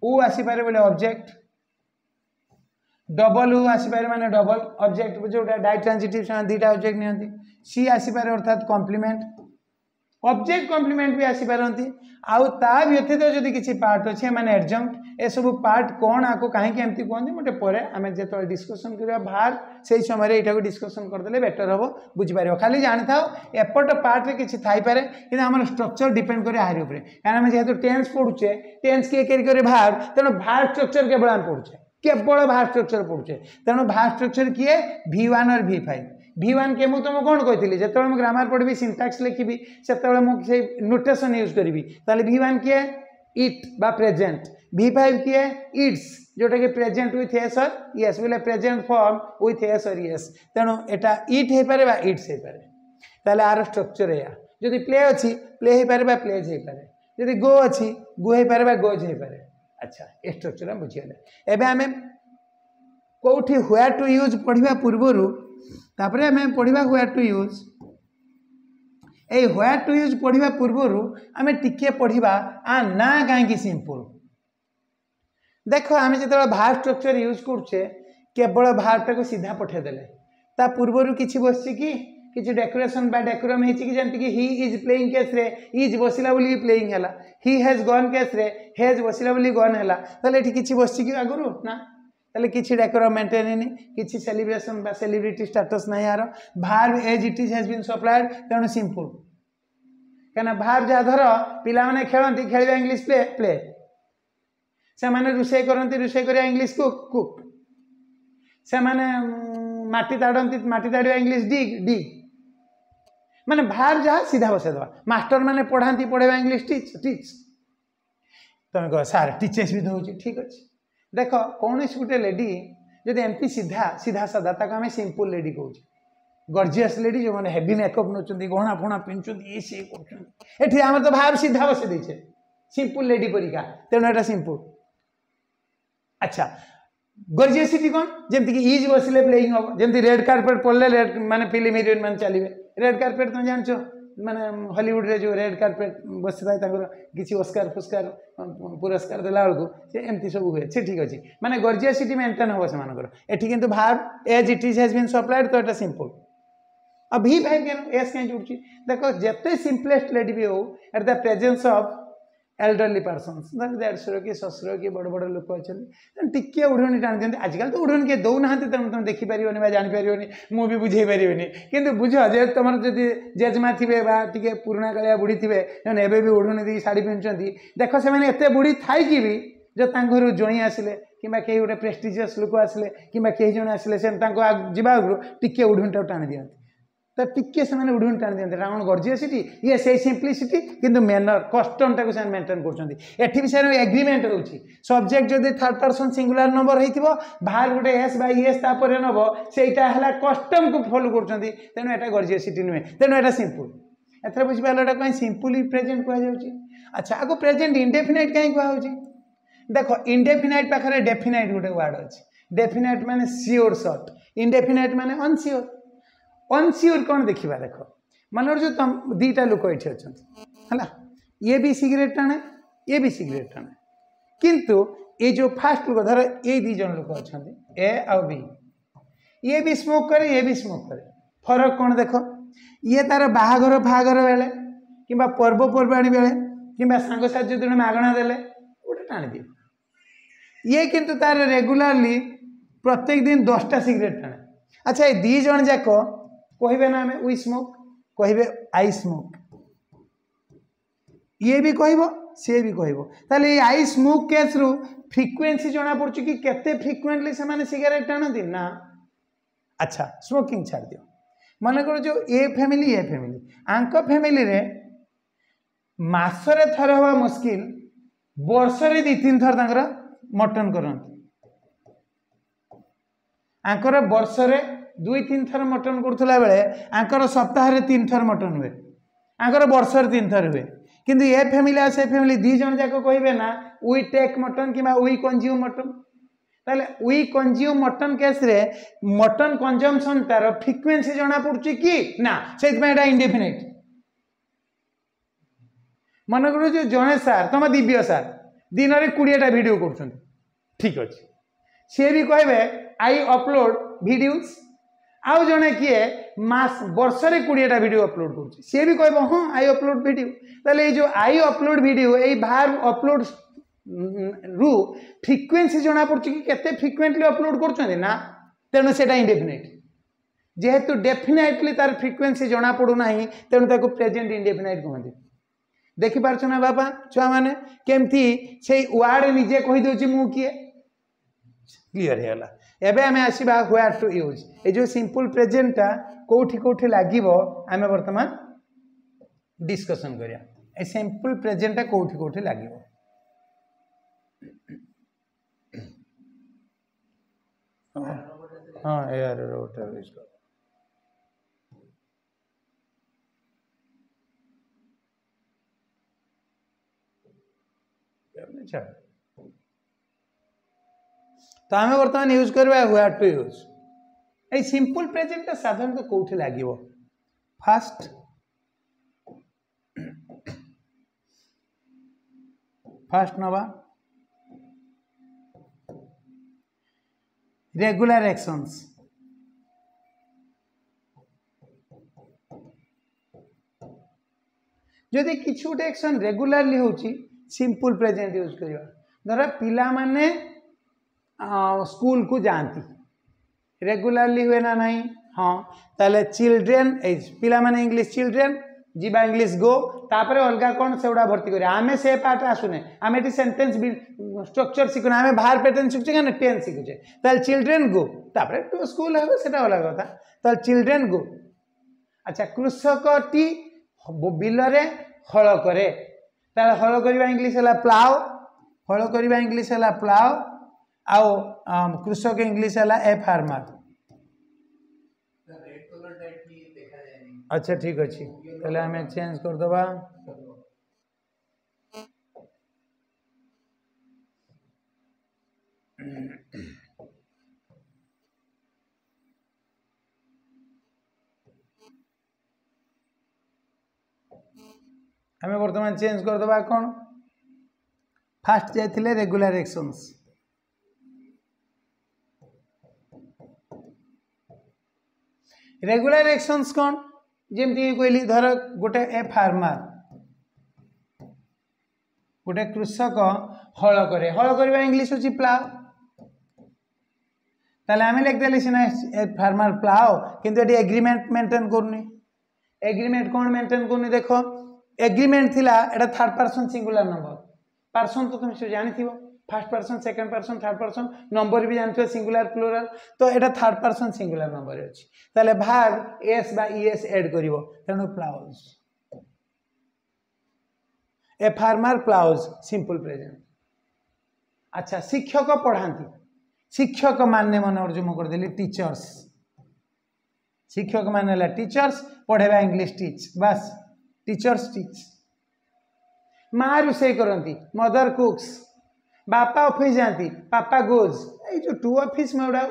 उ आसीपारे बोले ऑब्जेक्ट डबल उ आसीपारे माने डबल ऑब्जेक्ट जोटा डाइट्रांजिटिव से दीटा ऑब्जेक्ट नियंती सी आसीपारे अर्थात कॉम्प्लीमेंट ऑब्जेक्ट कॉम्प्लीमेंट भी आसीपारती आउ ता व्यतीत जदि किसी पार्ट अच्छे माने एडजंक्ट ए सब पार्ट कौन आपको कहीं एमती कहते मोटे पर आम जो डिस्कसन करवा बाहर से समय यहाँ डिस्कसन करदे बेटर हम बुझीपर खाली जानी था एपट पार्ट रे किसी थाईपे कि आम स्ट्रक्चर डिपेंड करे आहारी उपर कारण जेहेतु टेंस पढ़ुचे टेंस किए करे भार तेणु भार स्ट्रक्चर केवल आम पढ़ुचे केवल भार स्ट्रक्चर पढ़ुचे तेणु भार स्ट्रक्चर किए V1 और V5 V1 के मुझे तुमको कौन कही जो मुझे ग्रामर पढ़ी सिंटैक्स लिखी से मुझे नोटेशन यूज करी ताले V1 किए इट बा प्रेजेंट V5 किए इट्स जोटा कि प्रेजेंट विथ एस और यस बोले प्रेजेंट फॉर्म विथ एस और यस तेणु एटा इट हो पारे इट्स हो पारे ताले आर स्ट्रक्चर है जदि प्ले अच्छी प्ले हो पारे प्लेज हो पारे जदि गो अच्छी गो हो पारे गोज हो पारे अच्छा ये स्ट्रक्चर हम बुझीगले एवं आम कौटी व्हेयर टू यूज पढ़ा पूर्वर तापरे हमें पढ़ा where to use a where to use पढ़ा पूर्वर आम टिके पढ़ा आ ना कहीं सिंपल देख आम जो भार स्ट्रक्चर यूज करुचे केवल भारटा को सीधा पठेदेले ता पूर्वर किसी बस कि डेकोरेशन बा डेकोरम है कि जमती ही इज प्लेइंग केस रे इज बसिला बोली प्लेइंग है ही हैज गन केस रे हैज बसिला बोली गन है ताले किसी बस आगुरी ना ताले किसी डेकोरम मेंटेन किसी सेलिब्रेशन बा सेलिब्रिटी स्टेटस ना यार भार as it is has been supplied तेणु सिंपल क्या भार जहाँ धर पिला माने खेलती खेल इंग्लिश प्ले प्ले से माने रुषे करती रुषे कर इंग्लिश कुक कुक से माने माटी ताड़ती माटी ताड़ा इंग्लिश डिग डिग माने भार जहाँ सीधा बसई दवा मास्टर माने पढ़ाती पढ़ेवा इंग्लिश टीच टीच तुम कह सार टीचर्स भी दूसरी ठीक अच्छे देख कौन गोटे लेडी जब एमती सीधा सीधा साधा ताक आम सिंपल लेडी कौच गॉर्जियस लेडी जो मैंने हेवी मेकअप नौकरी गहना फणा पिंधुंट ये सी कर आम तो भाव सीधा बसई देचे सिंपल लेडी परिका तेणु एटा सिंपल अच्छा गॉर्जियसिटी कौन जमती कि इज बसिले प्लेइंग हम जमती रेड कार्पेट पड़े रेड माने फिल्म हिरोइन मैंने चलिए रेड कार्पेट तुम जान माने हॉलीवुड रे जो रेड कार्पेट बसी था किसी ऑस्कार फुस्कार पुरस्कार देला बेलू से एमती सब हुए से ठीक अच्छे माने गॉर्जियसिटी मेंटेन हम से एटी किंतु भाव as it is has been supplied तो एटा सिंपल अब V5 के एस कहीं जुड़ी देखो जिते सिंपलेस्ट लेडी भी हो at the presence of elderly persons देढ़शुर कि ससुर कि बड़ बड़ लोक अच्छा टिके उड़नी टाणी दिखते आजकल तो उड़नी किए दौना तेणु तुम देखिपारे जापर मुझे बुझे पारे कि बुझ जे तुम जब जेजमा थे टे पुराणा कालिया बुढ़ी थे एवं भी उड़नी दी शाढ़ी पिंधुंट देख से एत बुढ़ी थी भी जो घर जोई आसिले कि कहीं गोटे प्रेस्टिजियस लोक आसिले कि कहीं जन आसिले से जावा आगु टिके उड़नी टाणी दिखती तो टिके से उड़नी टाणी दिखते राउंड गॉर्जियसिटी ये से सिंप्लिसिटी किंतु मैनर कस्टम टाक से मेंटेन कर से एग्रीमेंट रोचे सब्जेक्ट जब थर्ड पर्सन सिंगुलर नंबर हो बाहर गोटे एस बै एस तापर नब से कस्टम को फॉलो कर तेणु एटा गॉर्जियसिटी नुहे तेणु एटा सिंपल एथर बुझिपारे एटा कहीं सिंपली प्रेजेंट कहुच्छे अच्छा आगे प्रेजेंट इंडेफिनाइट कहीं कहुच्छे देख इंडेफिनाइट पाखे डेफिनाइट गोटे वार्ड अच्छे डेफिनाइट माने सियोर सर्ट इंडेफिनाइट माने अनसियोर अनसियोर कौन देखा देख मन जो तुम दीटा लोक ये अच्छा है ये भी सिगरेट टाणे ये भी सिगरेट टाणे किंतु ये जो फास्ट लोक धर ये दी जन लोक अच्छा ए आउ बी ये भी स्मोक करे ये भी स्मोक करे फरक कौन देख ये तार बाहागर फाहागर बेले कि पर्वपर्वाणी बेले कि सांगसाथी जो मागणा देले गोटे टाणी दिए ये किंतु तार रेगुलारली प्रत्येक दिन 10टा सिगरेट टाणे। अच्छा ये 2 जन जाक कहे ना आम वी स्मोक कहे आई स्मोक ये भी कह सी भी कह आई स्मोक केस रु फ्रिक्वेन्सी जना पड़ी कि केते फ्रिक्वेंटली से सिगरेट टाणती ना। अच्छा स्मोकिंग छाड़ दियो मन कर जो ए फैमिली आंक फैमिली रे मासरे थर हवा मुस्किल वर्षरे 2-3 थर तांकर मटन करती आंकर वर्षरे 2-3 थर मटन करुला बेले आंकर सप्ताह 3 थर मटन हुए आंकर वर्षर 3 थर हुए किंतु ए फैमिली आ से फैमिली 2 जन जाक कहे ना वी टेक मटन कि वी कंज्यूम मटन ताले वी कंज्यूम मटन केस रे मटन कंजम्पशन तार फ्रिक्वेन्सी जना पड़ुची कि ना से इंडेफिनाइट मन कर जो जड़े सार तुम दिव्य सार दिन में 20टा वीडियो कर ठीक अच्छे सी भी कहे आई अपलोड वीडियोस आउ जड़े किए मास वर्षरे 20टा वीडियो अपलोड कर सी भी कह हाँ आई अपलोड वीडियो ताले जो आई अपलोड वीडियो यही बाहर अपलोड रु फ्रिक्वेन्सी जना पड़ी कि केते फ्रिक्वेंटली अपलोड कर ना तेणु से इंडेफिनाइट जेहेतु डेफिनेटली तार फ्रिक्वेन्सी जना पड़ूना तेणु ताको प्रेजेंट इंडेफिनाइट कहते देखिपार ना बापा छुआ मैंने केमती से वार्ड निजे कहीदे मु किए क्लीयर होगा एबे आमे आसीबा व्हेयर टू यूज ए जो सिंपल प्रेजेंटटा कोठी कोठी लागिवो आमे वर्तमान डिस्कशन करिया ए सिंपल प्रेजेंटटा कोठी कोठी लागिवो हां एआर रोटर इसको तो आम बर्तमान यूज करवा where to use a simple present साधारण तो कौटी लगे फास्ट फास्ट नवा रेगुलर एक्शंस जदि किसी गोटे एक्शन रेगुलारली होची सिंपल प्रेजेंट यूज करिया धर पिला माने स्कूल को जाती रेगुलारली हुए ना नहीं हाँ ताले चिल्ड्रेन पिला माने इंग्लिश चिल्ड्रेन जीवा इंग्लिश गो तापर अलग कौन से गुड़ा भर्ती करिया आमे से पार्ट आसुने आमे एटी सेंटेंस स्ट्रक्चर शिखुने आमे बाहर पैटर्न शिखुचे क्या टेंस शिखुचे ताले चिल्ड्रेन गो तापर टू स्कूल है सेटा अलग कथा ताले चिल्ड्रेन गो। अच्छा कृषकटी बिलरे हल करे ताले हल करबा इंग्लिश है प्लाव हल करबा इंग्लिश है प्लाव आउ कृषक इंग्लिश है ए फार्मर। अच्छा ठीक अच्छे ताले हमें चेंज कर दबा हमें वर्तमान चेंज कर दबा कौन फास्ट जाइए रेगुलर एक्शंस रेगुलर एक्शंस कौन जमती कहली धर गोटे ए फार्मर गोटे कृषक हल करे हल करवा इंग्लिश होची प्लाव ताले आमे लिखदेले सिना ए फार्मर प्लाव किंतु एटी एग्रीमेंट मेंटेन करनी एग्रीमेंट कौन मेंटेन करनी देखो एग्रीमेंट थिला एटा third person singular number person तो तुम से जानी थी first person second person third person number भी जानते सिंगुलर प्लूरल तो एटा थर्ड पर्सन सिंगुलर नंबर अछि ताले भाग एस बा ईएस ऐड करिवो तेनु ploughs a farmer ploughs simple present. अच्छा शिक्षक पढ़ाती शिक्षक माने मन अर्जुन कर देली टीचर्स शिक्षक माने टीचर्स पढ़ेबा इंग्लिश टीच बस टीचर्स टीच माँ रोषे करती मदर कुक्स बापा ऑफिस जाती पापा गोज ये जो टू ऑफिस में गुड़ा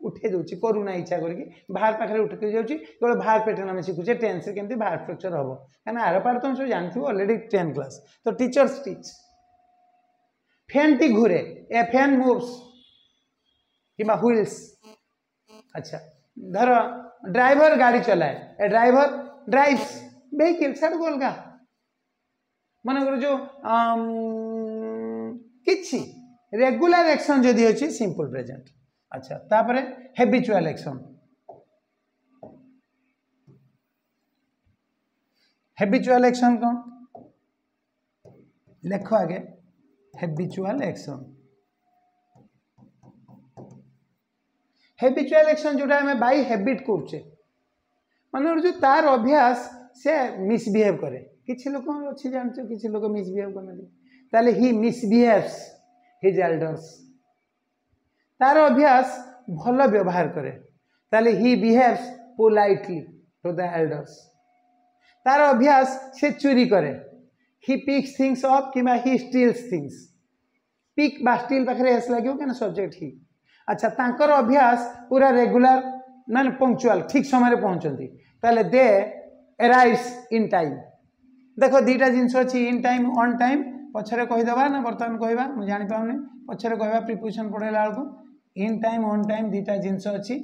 उठे दूसरी करूना इच्छा करके बाहर पाखे उठे जाऊँगी केवल बाहर पैटर्न आम शिखुचे टेन्स केमती बाहर स्ट्रक्चर हम क्या आर पार्ट तुम सब जानते ऑलरेडी 10 क्लास तो टीचर्स टीच फैन टी घूरे ए फैन मूव्स कि व्हील्स। अच्छा धर ड्राइवर गाड़ी चलाए ए ड्राइवर ड्राइव्स व्हीकल सब अलग मन कर जो किछि रेगुलर एक्शन जदि अच्छी सिंपल प्रेजेंट। अच्छा तापर हैबिचुअल एक्शन। हैबिचुअल एक्शन कौन लेख आगे हैबिचुअल एक्शन। हैबिचुअल एक्शन जोटा हमें बाय हैबिट करछे मन जो तार अभ्यास से मिसबिहेव करे किछि लोक अच्छी जानछो किछि लोक मिसबिहेव करना ताले ही मिसबिहेव्स हिज एल्डर्स तार अभ्यास भल व्यवहार करे ताले he behaves politely to the elders तार अभ्यास से चोरी करे ही पिक्स थिंग्स अप किंबा ही स्टील्स थिंग्स पिक बा स्टील पाखे एस लगे क्या सब्जेक्ट ही। अच्छा तांकर अभ्यास पूरा रेगुलर मान पंक्चुअल ठीक समय पहुँचती ताले दे अराइव्स इन टाइम। देखो दीटा जिनस अच्छी इन टाइम ऑन टाइम पछरे कहीदेवा ना बर्तमान कहवा मुझे जापाने पछरे कहवा प्रिपोजिशन पढ़ेला बेलू इन टाइम ऑन टाइम दीटा जिनस अच्छी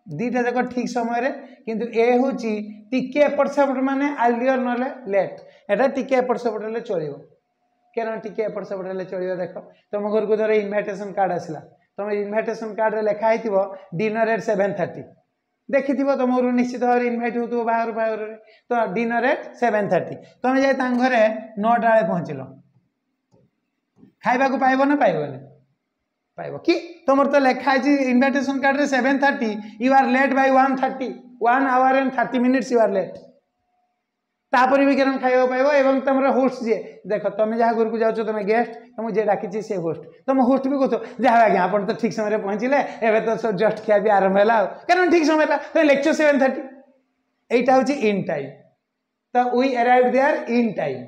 दीटा देख ठीक समय किंतु ए हूँ टिके एपट सेपट माने आर्लियर ना लेट एटा टिके एपट सेपट हेल्ले चलो क्या टिके एपट सेपट हेल्ले चलो। देख तुम घर को धर इनविटेशन कार्ड आसला तुम इनविटेशन कार्ड रे लिखाई डिनर एट 7:30 देखि तुम घर निश्चित भाव इनभाइट हो बाहर बाहर तो डिनर एट 7:30 तुम जाए घरे 9टा बेले पहुँचल खाइबा को पाइब ना पाइबनी पाइब कि तुम तो लिखाई इनविटेशन कार्ड रे 7:30 you are late by 1:30 1 hour and 30 minutes you are late तापर भी क्या खाइबा पाइब एवं तुम होस्ट जी देख तुम जहाँ घर को जाओ तुम गेस्ट तुम जे डाकी से होस्ट तुम होस्ट भी कह जहाँ आज्ञा आप तो ठीक समय पहुँचले एवं तो जस्ट खिया भी आरंभ है कारण ठीक समय तुम लेक्चर 7:30 यहीटा हूँ इन टाइम तो we arrive there in time.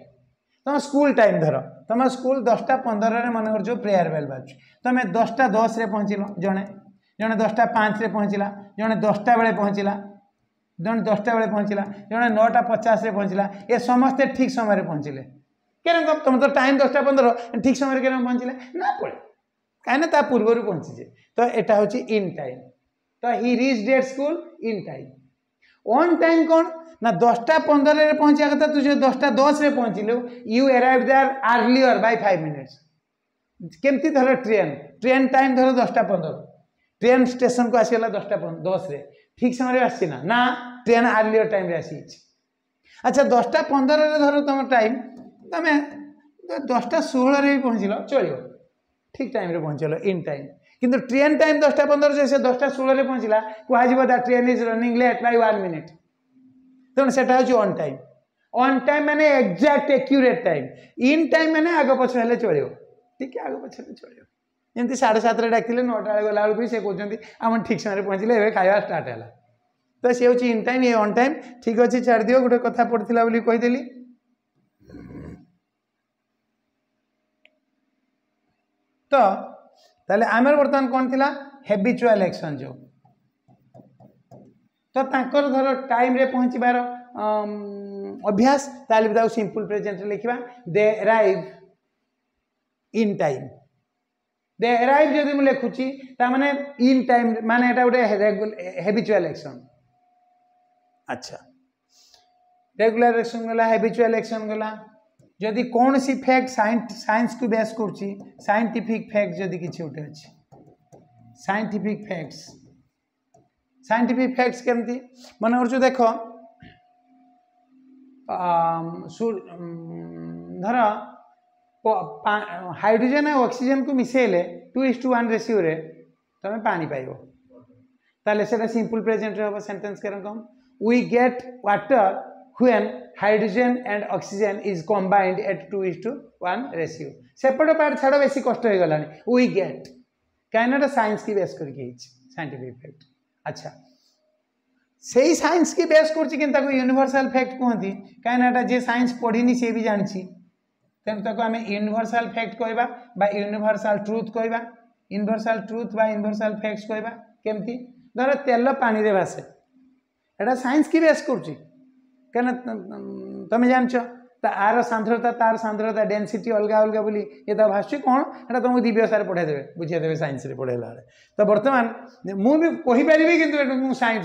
तुम स्कूल टाइम धर तुम स्कूल 10:15 मन कर जो प्रेयर बेल बाज तुम 10:10 पहुँचल जड़े जड़े 10:05 पहुँचला जड़े 10टा बेले पहुँचला जड़े 10टा बेले पहुँचला जड़े 9:50 पहुँचला ये समस्ते ठीक समय पहुँचले क्या तुम तो टाइम 10:15 ठीक समय क्या पहुँचले ना पड़े कहीं पूर्वर पहुँचे तो यहाँ हूँ इन टाइम तो he reach that school in time. On time कौन ना 10:15 पहुँचा कथा तू जो 10:10 पहुँचलु you arrive there earlier by 5 minutes केमती धर ट्रेन टाइम धर 10:15 ट्रेन स्टेशन को आसीगला 10:10 ठीक समय आसी ना ट्रेन अर्लियर टाइम रे आसी। अच्छा 10:15 धर तुम टाइम तुम 10:16 भी पहुँचल चलो ठीक टाइम रे पहुँचल इन टाइम किंतु ट्रेन टाइम 10:15 जैसे 10:16 पहुँचला कह the train is running late by 1 minute तेणु से ऑन टाइम माने exact accurate time in time माने आग पछ हेले चलो ठीक आग पछ चलो जमी 7:30 डाकिले 9टा बेले गला बेलू से कहते आम ठीक समय पहुँचले ए खाଇବା स्टार्ट है तो सी हूँ इन टाइम ये ऑन टाइम ठीक अच्छे छाड़ दियो गोटे कथा पड़ता बोली कहीदेली। तो ताले आमर बर्तमान कौन थिला हैबिचुअल एक्शन जो तो तांकर धर टाइम रे पहुँचबार अभ्यास ताले भी सिंपल प्रेजेंट लिखा they arrive in time they arrive जदि मुझे लिखुची तामाने इन टाइम माने एटा गोटे हैबिचुअल एक्शन। अच्छा रेगुलर एक्शन गला हैबिचुअल एक्शन गला जदि कौन सी फैक्ट साइंस को बेस कर साइंटिफिक फैक्ट जदि किसी गोटे अच्छी साइंटिफिक फैक्ट्स केमती मन कर देख धर हाइड्रोजन और ऑक्सीजन को मिसेले 2:1 रेशियो रे तुम पानी पाइब ताले सेटा सिंपल प्रेजेंट हम सेंटेंस कम we get water when hydrogen and oxygen is combined at 2:1 ratio सेपट पार्ट छाड़ बेसी कष्ट हो गलानी वी गेट कहीं साइंस की बेस करके साइंटिफिक फैक्ट। अच्छा से साइंस की बेस कर यूनिवर्सल फैक्ट कहती कहीं जे साइंस पढ़ी सी भी जानी तेणु आम यूनिवर्सल फैक्ट कहवा यूनिवर्सल ट्रुथ कहवा यूनिवर्सल ट्रुथ बा यूनिवर्सल फैक्ट्स कहवा केमती धर तेल पानी रे भासे एटा साइंस की बेस कर तुम जान आर सांद्रता तार सांद्रता डेनसीटी अलग अलग बोली ये तो भाषु कौन है तुमको दिव्य सारे पढ़ाईदेवे बुझेदेवे साइंस रे पढ़ेला तो बर्तमान मुझे कहीपरि कि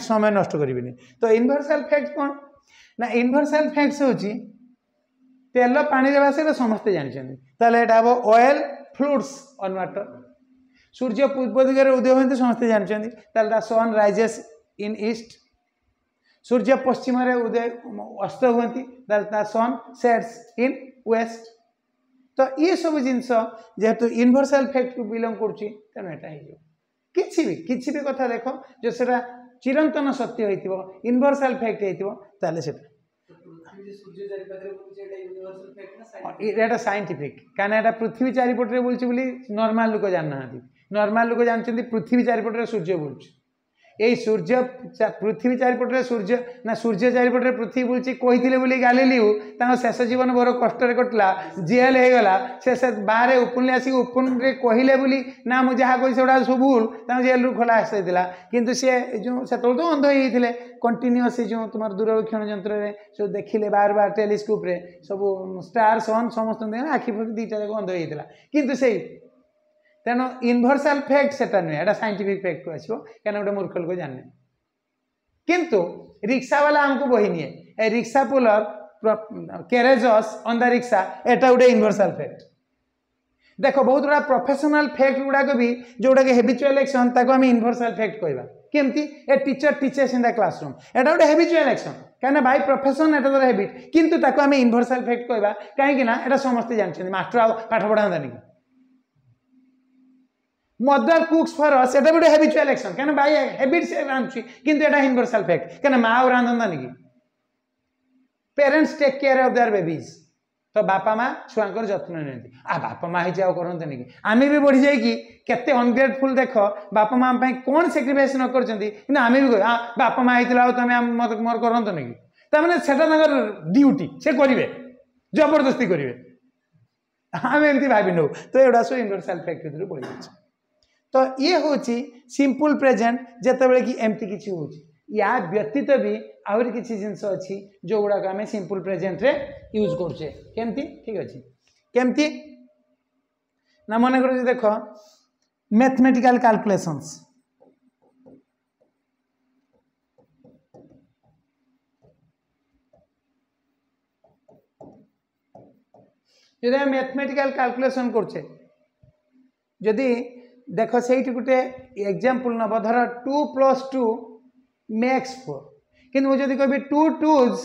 समय नष्ट करी तो यूनिवर्सल फैक्ट कौन ना यूनिवर्सल फैक्ट्स होची तेल पानी रे भासे समस्ते जानछन ताले एटा हबो ऑयल फ्लूट्स ऑन वाटर सूर्य पूर्व दिगरे उदय होते समस्ते जानछन ताले the sun rises in east सूर्य पश्चिम रे उदय अस्त होती ताले the sun sets in west तो ये सब जिनस जेहेतु यूनिवर्सल फैक्ट को बिलोंग करुच्ची तेणु एटा किसी भी कथा देख जो सेटा चिरंतन सत्य होइतिबो यूनिवर्सल फैक्ट होइतिबो ताले सेटा एटा साइंटिफिक कारण एटा पृथ्वी चारिपटे बोलछि बोली नॉर्मल लोक जानना नॉर्मल लोक जानछन्ती पृथ्वी चारिपटे सूर्य बोलछि यही सूर्य पृथ्वी चारिपटे सूर्य ना सूर्य चारिपटे पृथ्वी बोलछि कहिथिले बोली गालिलियो तांको शेष जीवन बड़ कष्ट रे कटला जेल हे गला से बाहर ओपनली आसी ओपन रे कहिले बोली ना मु जहा कहि सेडा सब भूल तांको जेल रु खोला आसीला किंतु से जो सेतल तो अंध होइथिले कंटीन्यूअस जो तुमार दूरवीक्षण यंत्र रे सब देखिले बार बार टेलीस्कोप रे सब स्टार सन समस्त आखि फुक दीटा जाक अंध होइथिला किंतु सेही तेणु यूनिवर्सल फैक्ट सेटा नुहे एटा साइंटिफिक फैक्ट को आसो क्या गोटे मूर्ख लोक जाने किंतु रिक्शा वाला हमको बही निए rickshaw puller carries on the rickshaw एटा गोटे यूनिवर्सल फैक्ट देखो बहुत गुड़ा प्रोफेशनल फैक्ट गुड़ाक भी जोटा कि हैबिचुअल एक्शन ताको हम यूनिवर्सल फैक्ट कहबा केमती a teacher teachers in the classroom एटा गोटे हैबिचुअल एक्शन कहना बाय प्रोफेशन एटा तो हैबिट किंतु ताको हम यूनिवर्सल फैक्ट कहबा काहे कि ना एटा समस्त जानछन मास्टर आ पाठ पढांदानी मदर कुक्स फॉर अस एटा गोटे हैबिचुअल एक्शन कहना बाय हैबिट से रांधुची किंतु एटा यूनिवर्सल फैक्ट कहना माँ और रांधंदानी की parents take care of their babies तो बापा माँ छुआंकर जत्न नियंती आ बापा माँ ही करते कि आम भी बढ़ी जाइए केते अनग्रेटफुल देख बापा माँ कौन साक्रिफाइस न कर आम भी कह बापा माँ होता तुम मोर करत कि तमें से ड्यूटी से करेंगे जबरदस्ती करेंगे आम एमती भावी नौ तो एगुड़ा सब यूनिवर्सल फैक्ट भर पड़ जाए तो ये हूँ सिंपल प्रेजेंट जिते कि एमती किसी हो या व्यतीत भी आहुरी किसी जिनस अच्छी जो गुड़ाक आम सिंपल प्रेजेंट रे यूज करछे केमती ठीक अच्छे केमती ना मन कर देख मैथमेटिकल कैलकुलेशंस जदि मैथमेटिकल कैलकुलेशन करछे जदि देख से गोटे एग्जांपल नब धर 2 + 2 मेक्स 4 किंतु मुझे कभी 2 2s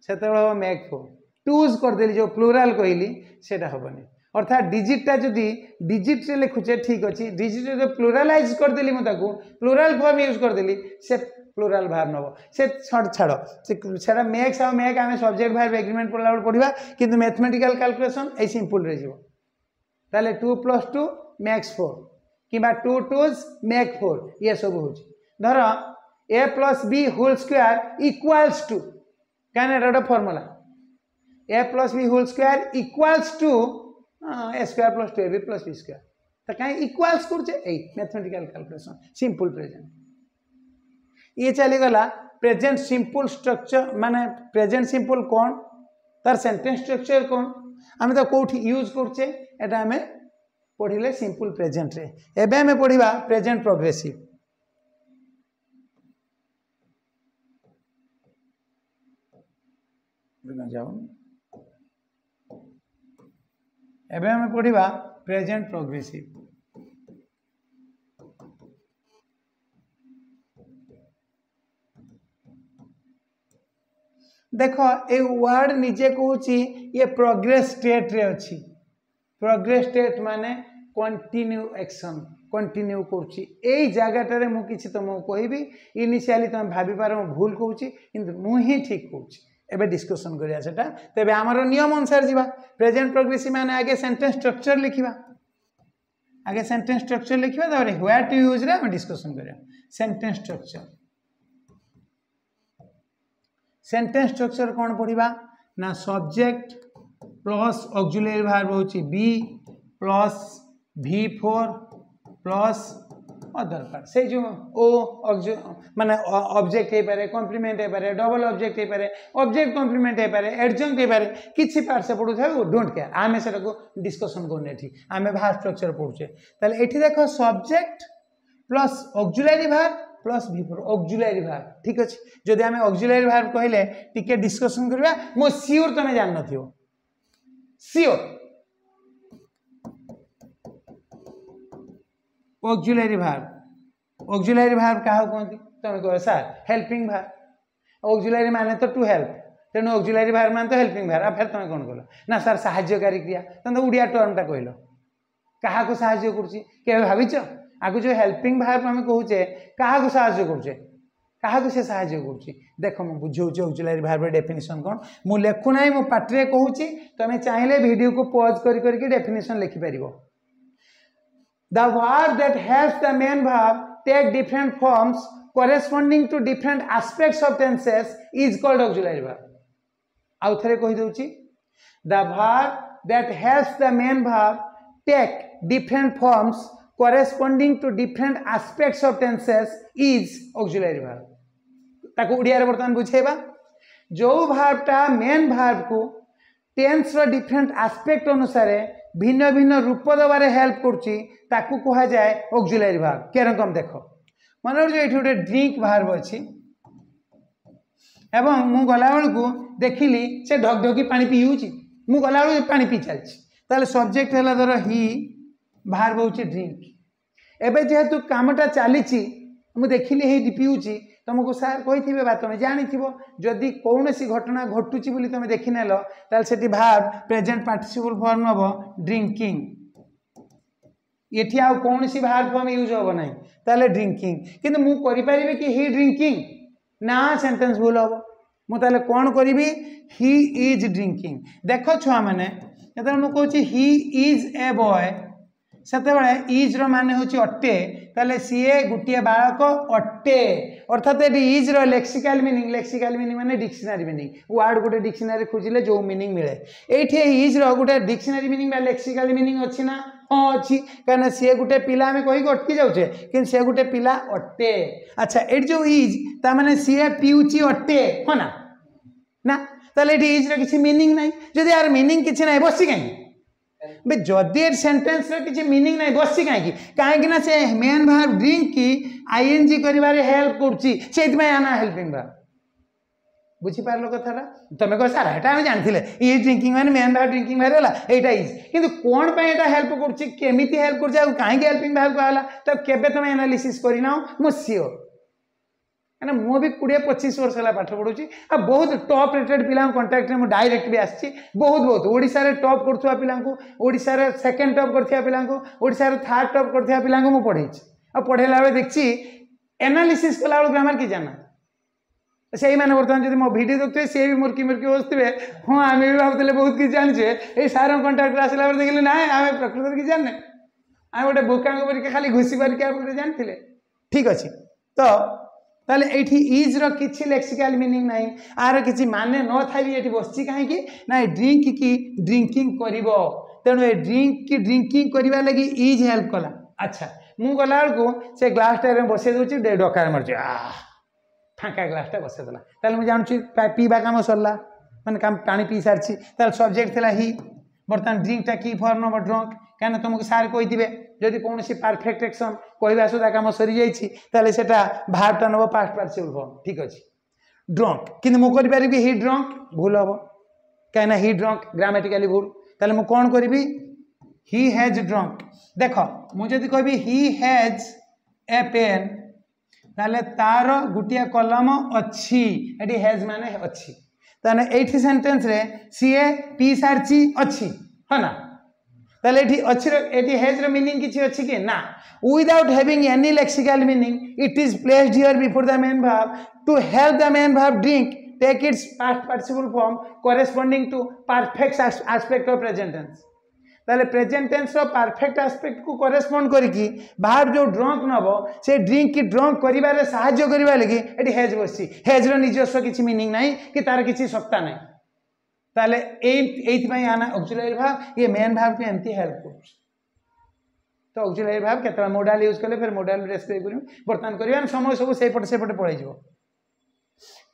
से मेक 4 2s करदेली जो प्लूराल कहली सेटा हेनी अर्थात डिजिटा जदि डिजिट रे लिखुचे ठीक अच्छे डिजिट जो प्लूरालाइज करदेली मुझे प्लूराल फॉर्म यूज करदेली से प्लूराल भार नब से छाड़ से मेक्स आ मेक आम सब्जेक्ट भार एग्रीमेंट पढ़ला पढ़ा किंतु मैथमेटिकल कैलकुलेशन ए सिंपल रे जीवो ताले 2 + 2 मेक्स 4 किंबा 2 2s मेक 4 ये सब हो धर a + b whole square equals to क्या गोटे formula a + b whole square equals to a square + 2ab + b square तो कहीं इक्वल्स करछे मैथमेटिकल कैलकुलेशन सिंपल प्रेजेंट ये चलीगला प्रेजेंट सिंपल स्ट्रक्चर माने प्रेजेंट सिंपल कौन तार सेंटेंस स्ट्रक्चर कौन आम तो कौटी यूज करछे एटा आम पढ़िले सिंपल प्रेजेंट रे एबे आम पढ़िबा प्रेजेंट प्रोग्रेसिव एबे आम पढ़िबा प्रेजेंट प्रोग्रेसिव देख ए वर्ड निजे कहूँ ये प्रोग्रेस स्टेट रे अच्छी प्रोग्रेस स्टेट माने कंटिन्यू एक्शन कंटिन्यू करुच्ची यही जगह मुझे तुमको कहबी इनिशियली तुम भाभी पार भूल कहूँ कि मुझे ठीक कहूँ एबे डिस्कशन करिया सेटा तेबे हमर नियम अनुसार जीवा प्रेजेंट प्रोग्रेसिव माने आगे सेंटेंस स्ट्रक्चर लिखिबा आगे सेंटेंस स्ट्रक्चर लिखिबा तारे व्हेयर टू यूज रे हम डिस्कशन करिया सेंटेंस स्ट्रक्चर कौन पढ़िबा ना सब्जेक्ट प्लस ऑक्सिलरी वर्ब होची be plus V4 plus other part से जो ओ माने ऑब्जेक्ट हे पारे कॉम्प्लीमेंट हे पारे डबल ऑब्जेक्ट हे पारे ऑब्जेक्ट कॉम्प्लीमेंट हे पारे एडजंक्ट हे पारे किछि पार्ट से पढु थाउ डोंट केयर आमे सेटा को डिस्कशन करने एठी आमे भार स्ट्रक्चर पढुचे ताले एठी देखो subject plus auxiliary verb plus V4 auxiliary verb ठीक अछि जदि आमे ऑक्सिलरी वर्ब कहले टिके डिस्कशन करबा मो सियोर तमे जान नथियो सियोर ऑक्सिलरी वर्ब ऑक्सिलरी वर्ब क्या कहते तुम कह सर हेल्पिंग वर्ब ऑक्सिलरी माने तो टू हेल्प तेणु ऑक्सिलरी वर्ब माने तो हेल्पिंग वर्ब फिर तुम कौन कल ना सर साहाय्यकारी क्रिया तुम तो उड़िया टर्मटा कहल क्या साहाय्य कर भाविच आगु जो हेल्पिंग वर्ब आम कहूचे क्या साहाय्य करुचे क्या से साहाय्य करुच्ची देख मुझे बुझे ऑक्सिलरी वर्ब डेफिनेशन कौन मु लिखु ना मो पार्टी कहूँ तुम चाहिए वीडियो को पॉज करके definition लिखिपर the verb that helps the main verb take different forms corresponding to different aspects of tenses is called auxiliary verb आउ थरे कहि दउची the verb that helps the main verb take different forms corresponding to different aspects of tenses is auxiliary verb ताको उड़िया रे वर्तमान बुझेबा जो verb टा main verb को tense रो different aspect अनुसार भिन्न भिन्न रूप दबारे हेल्प करुच्ची ताकू कहा जाए ऑक्सिलरी वर्ब के रकम देख मन ये गोटे ड्रिंक वर्ब अच्छी एवं मु गला बेलू देखिली से ढकढकी पानी पीऊँच मु गला बेलू पानी पी चलती सब्जेक्ट है धर ही वर्ब हूँ ड्रिंक एवं जेहेतु कामटा चली मु देखिली ही पीऊँच तुमको सार कही बा तुम जानी जदि कौन सी घटना घटुची बोली तुम देखी नेल ताल से वर्ब प्रेजेंट पार्टिसिपल फॉर्म हम ड्रिंकिंग ये आउ कौन सी वर्ब फॉर्म यूज हम ना ताले ड्रिंकिंग किंतु मु करि परिबे कि ही ड्रिंकिंग ना सेंटेंस भूल हम मुझे कौन करी ही इज ड्रिंकिंग देख छुआ मैंने जो मुझे कहूँ ही इज ए बॉय से इज मान हूँ अटे ताले सीए गोटे बालक अटे अर्थात इज लेक्सिकल मीनिंग माने डिक्शनरी मीनिंग वर्ड गोटे डिक्शनरी खोजिले जो मीनिंग मिले ये इज गोटे डिक्शनरी मीनिंग लेक्सिकल मीनिंग अच्छी ना हाँ अच्छी कहीं सी गोटे पिला आम कहीकि अटकी जाऊे कि सी गोटे पिला अटे अच्छा ये जो इज ताने सी पीऊँच अटे हाँ ना ना ताले इज किसी मीनिंग ना जदि यार मीनिंग किसी ना बसी कहीं जदि सेंटेंस किसी मीनिंग ना बसी कहीं कहीं से मेन वर्ब ड्रिंक की आईएनजी करिवारे हेल्प करुच्ची से आना हेल्पिंग वर्ब बुझीपार कथा तुम कह सार एटा आम जानी ये ड्रिंकिंग मैंने मेन वर्ब ड्रिंकिंग बाहर है यहाँ इज कि कौन पर यहाँ हेल्प करमी हेल्प कर कहीं हेल्पिंग वर्ब कहला तब केबे तुम एनालिसिस करना मु सियोर क्या मु भी 20-25 वर्ष है पाठ पढ़ुची आ बहुत टॉप रेटेड पिला कंटाक्ट में डायरेक्ट भी आसी बहुत बहुत ओडिशा रे टॉप करुवा पिला ओडिशा रे सेकंड टॉप करथिया पिला ओडिशा रे थर्ड टॉप करथिया पिला मु पढ़ी आ पढ़ेला बेले देखी एनालिसिस कला बेलू ग्रामर कि जाना से मैंने बर्तमान जब मो भिडियो देखते सी भी मुर्की मुर्की बसते हाँ आम भी भावते बहुत किसी जाने ये सार कंटाक्ट आसला देखिले ना आम प्रकृत किसी जाने आम गोटे बोका पर खाली घुसी पारिक जानी ठीक अच्छे तो ताले एठी इज रो किछि लेक्सिकल मीनिंग नहीं आर किछि माने न थाई भी एठी बसछि काहे कि ना ड्रिंक की ड्रिंकिंग करिवो तेणु ए ड्रिंक की ड्रिंकिंग करिवा लगी इज हेल्प कला अच्छा मु गला को से ग्लास टे बसे दोछि डकार मारछि फाँका ग्लासटा बसे देला ताले मु जानछि पीवा काम सरला माने काम पानी पी सारछि ताले सब्जेक्ट थिला ही बर्तमान ड्रिंकटा की फॉर्म नंबर ड्रंक क्या तुमको सार कही जदि कौन सी परफेक्ट एक्शन कहवा सुधा कम सरी जाइए से भार्बटा नब पास्ट पार्टिसिपल फॉर्म ठीक अच्छे ड्रंक कि मुझे ही ड्रंक भूल हम कहीं ही ड्रंक ग्रामेटिकली भूल ताले मु कौन करी ही हैज ड्रंक देख मुझे कहि ही हैज ए पेन ताले तार गोटे कलम अच्छी ये हैज माने अच्छी ताने एठी सेंटेंस रे सीए पी सारची अच्छी हाँ ना ताले एटी हैज मीनिंग किसी अच्छी कि ना without having any lexical meaning it is placed here before the main verb to help the main verb drink take its past participle form corresponding to perfect aspect of present tense ताले present tense रो perfect aspect को correspond करिकी verb जो drunk नबो से drink की drunk करिवारे सहाय्य करिवा लगी एटी हैज बसी हैज रो निजस्व किछि मीनिंग नाही कि तार किछि सत्ता नाही ताले एइथि आना ऑक्सिलरी वर्ब ये मेन वर्ब को एमती हेल्प कर तो ऑक्सिलरी वर्ब केतला मॉडल यूज करले फिर मॉडल डिस्क्राइब करियो बर्तमान करियो समय सब से पटे पळै जिवो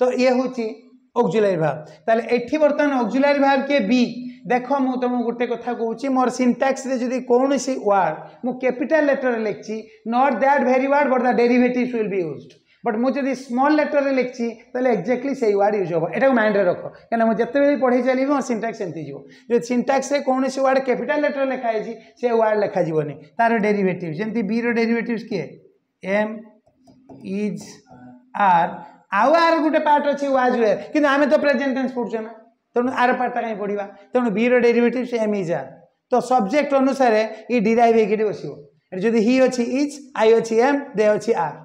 तो ये होची ऑक्सिलरी वर्ब ताले एठी बर्तमान ऑक्सिलरी वर्ब के बी देखो मु तुम गोटे कथा कहूँ मोर सिंटैक्स रे जदि कौन सी वर्ड मु कैपिटल लेटर लिखी not that very word but the derivatives will be used but मुझे स्मॉल लेटर रे लिखी तो एक्जाक्टली से वर्ड यूज हम एटा माइंड रे रख कहीं मुझे जिते पढ़े चलि मो सिंटैक्स एमती जीव जो सिंटैक्स रे कौन सी वर्ड कैपिटल लेटर लिखा है से वर्ड लिखा जीवनी तार डेरिवेटिव जमती बी रो डेरिवेटिव्स किए एम इज आर आउ आर गोटे पार्ट अच्छे वाज वे कि आम तो प्रेजेंट टेंस पढ़ुचे ना तेणु आर पार्टा कहीं पढ़ा तेणु बी रो डेरिवेटिव से एम इज आर तो सब्जेक्ट अनुसार ये डिराइव होकर बस जदि ही अच्छी इज आई अच्छी एम दे अच्छी आर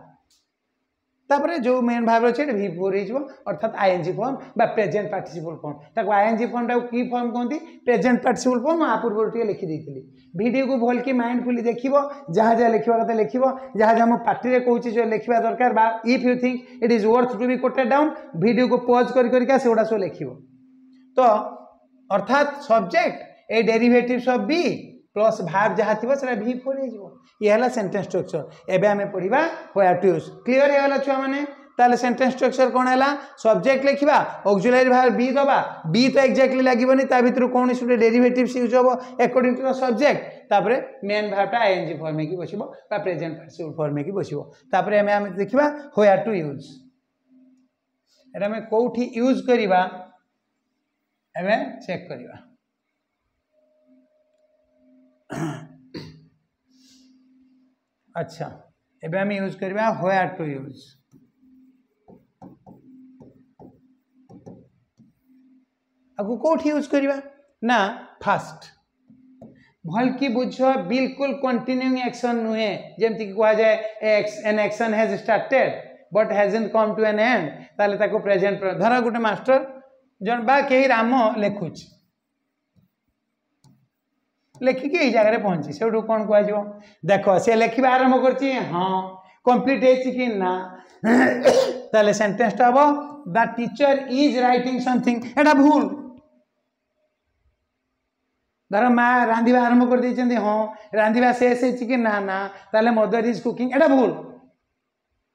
तापर जो मेन भाव अच्छे V4 हो अर्थात आईएनजी फॉर्म बा प्रेजेंट पार्टिसिपल फॉर्म ताको आईएनजी फॉर्म टाको की फॉर्म कहते प्रेजेंट पार्टिसिपल फॉर्म आ पूर्व टे लिखि देइथिली वीडियो को भल की माइंडफुली देखिबो जहाँ जहाँ लिखवा कथा लिखिबो जहाँ जहाँ मो पार्टी रे कहूची जो लिखवा दरकार बा if you think it is worth to be quoted down video को पॉज करके सेगुड़ा सब लिखिबो तो अर्थात सब्जेक्ट ए derivatives of be plus verb जहाँ थी V4 ये है सेंटेंस स्ट्रक्चर एबे हमें पढ़ा व्हेयर टू यूज क्लियर है छुआ मैंने ताले सेंटेंस स्ट्रक्चर कौन है सब्जेक्ट लिखा ऑक्सिलरी भार बी दबा बी तो एक्जाक्टली लगे ता भीतर कौन सी डेरिवेटिव्स यूज हम अकॉर्डिंग टू द सब्जेक्ट तापर मेन भार्बटा आईएनजी फॉर्म में बसबो बा प्रेजेंट पार्टिसिपल फॉर्म में बसबो तापर हमें देखिबा व्हेयर टू यूज एटा हमें कोठी यूज करबा हमें चेक करबा अच्छा एबे हम यूज करबा व्हेयर टू यूज आगु कोठी यूज करबा ना फास्ट भल की बुझ बिल्कुल कंटिन्यूइंग एक्शन नुहे जेमति कि कहा जाए an action has started but hasn't come to an end ताले ताको प्रेजेंट धरा गुटे मास्टर जन बा केही राम लेखुच लेखिकी ये जगह पहुंची से कौन कह देख से लिखा आरंभ कर हाँ कंप्लीट कि ना ताले सेंटेंस टा हम the teacher is writing something एटा भूल धर माँ रांधिबा आरंभ कर देइछन्ती हाँ रांधिबा शेष कि ना ना ताले मदर इज कुकिंग एटा भूल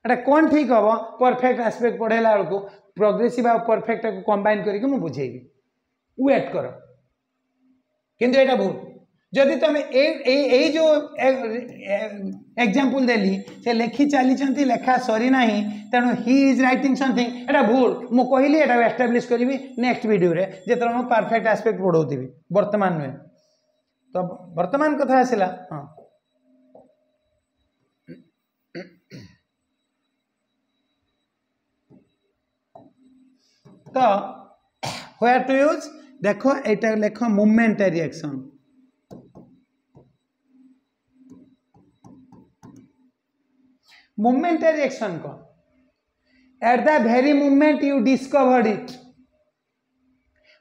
एटा कौन ठीक हम परफेक्ट एस्पेक्ट पढ़ेला बेलू प्रोग्रेसिव आ परफेक्ट को कंबाइन करके मुझे बुझेबी वेट कर किंतु एटा भूल जदि तुम ए जो एग्जांपल देली से लिखि चली लेखा सरी ना तेणु ही इज राइटिंग समथिंग एटा भूल मु कहली एटा एस्टाब्लिश करी नेक्स्ट वीडियो रे जेतरा मु परफेक्ट एस्पेक्ट पढ़ौथि वर्तमान नुहे तो वर्तमान कथा आसला हाँ तो व्हेयर टू यूज देखो एटा लेख मोमेंटरी एक्शन मोमेंटरी एक्शन कौन eight the very moment you discovered it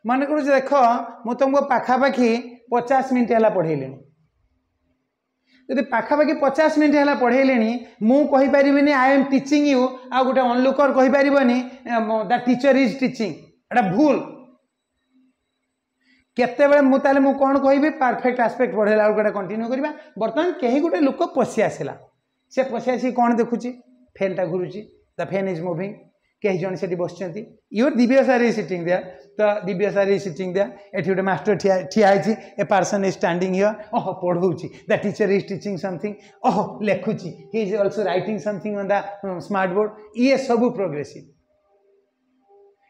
मन कर देख मु तुमको पाखापाखि 50 मिनट है पढ़ेली जब पाखापाखि 50 मिनट है पढ़ेली मु कहीपरि आई एम टीचिंग यू आ गोटे अनलुकर कहीपर द टीचर इज टीचिंग एटा भूल केते मु कौन कहि परफेक्ट एस्पेक्ट पढ़ेला गोटे कंटिन्यू करवा बर्तमान कहीं गोटे लोक पशि आसला से पशि आसी कौन देखुची फैनटा घुरुची द फैन इज मुविंग कई जन से बस यूर दिव्य सार इज सिटिंग देयर तो दिव्य सार इज सिटिंग देयर एठी गोटे मास्टर ठिया a person is standing here ओह पढ़ौची the teacher is teaching something ओह लेखुची he is also writing something on the smart board ये सब प्रोग्रेसिव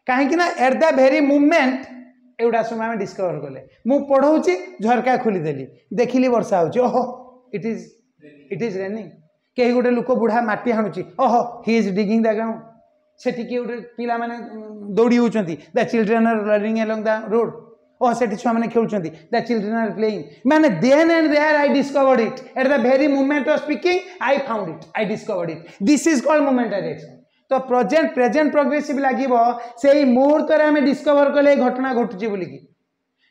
कहीं ना एट द भेरी मूवमेंट एगुड़ा समय आम डिस्कवर कले मु पढ़ौची झरका खोलीदेली देखिली वर्षा होची ओह इट इज रेनिंग कहीं गोटे लोक बुढ़ा माटी हाणुची ओह he is digging the ground से गोटे पिला माने दौड़ी होती the children are running along the road ओह से छुआ मैंने खेलुंट द चिल्ड्रेन आर प्लेइंग माने then and there I discovered it at the very moment of speaking I found it I discovered it this is called momentary action तो present progressive लगे से मुहूर्त आम डिस्कवर कले घटना घटुची बोलिकी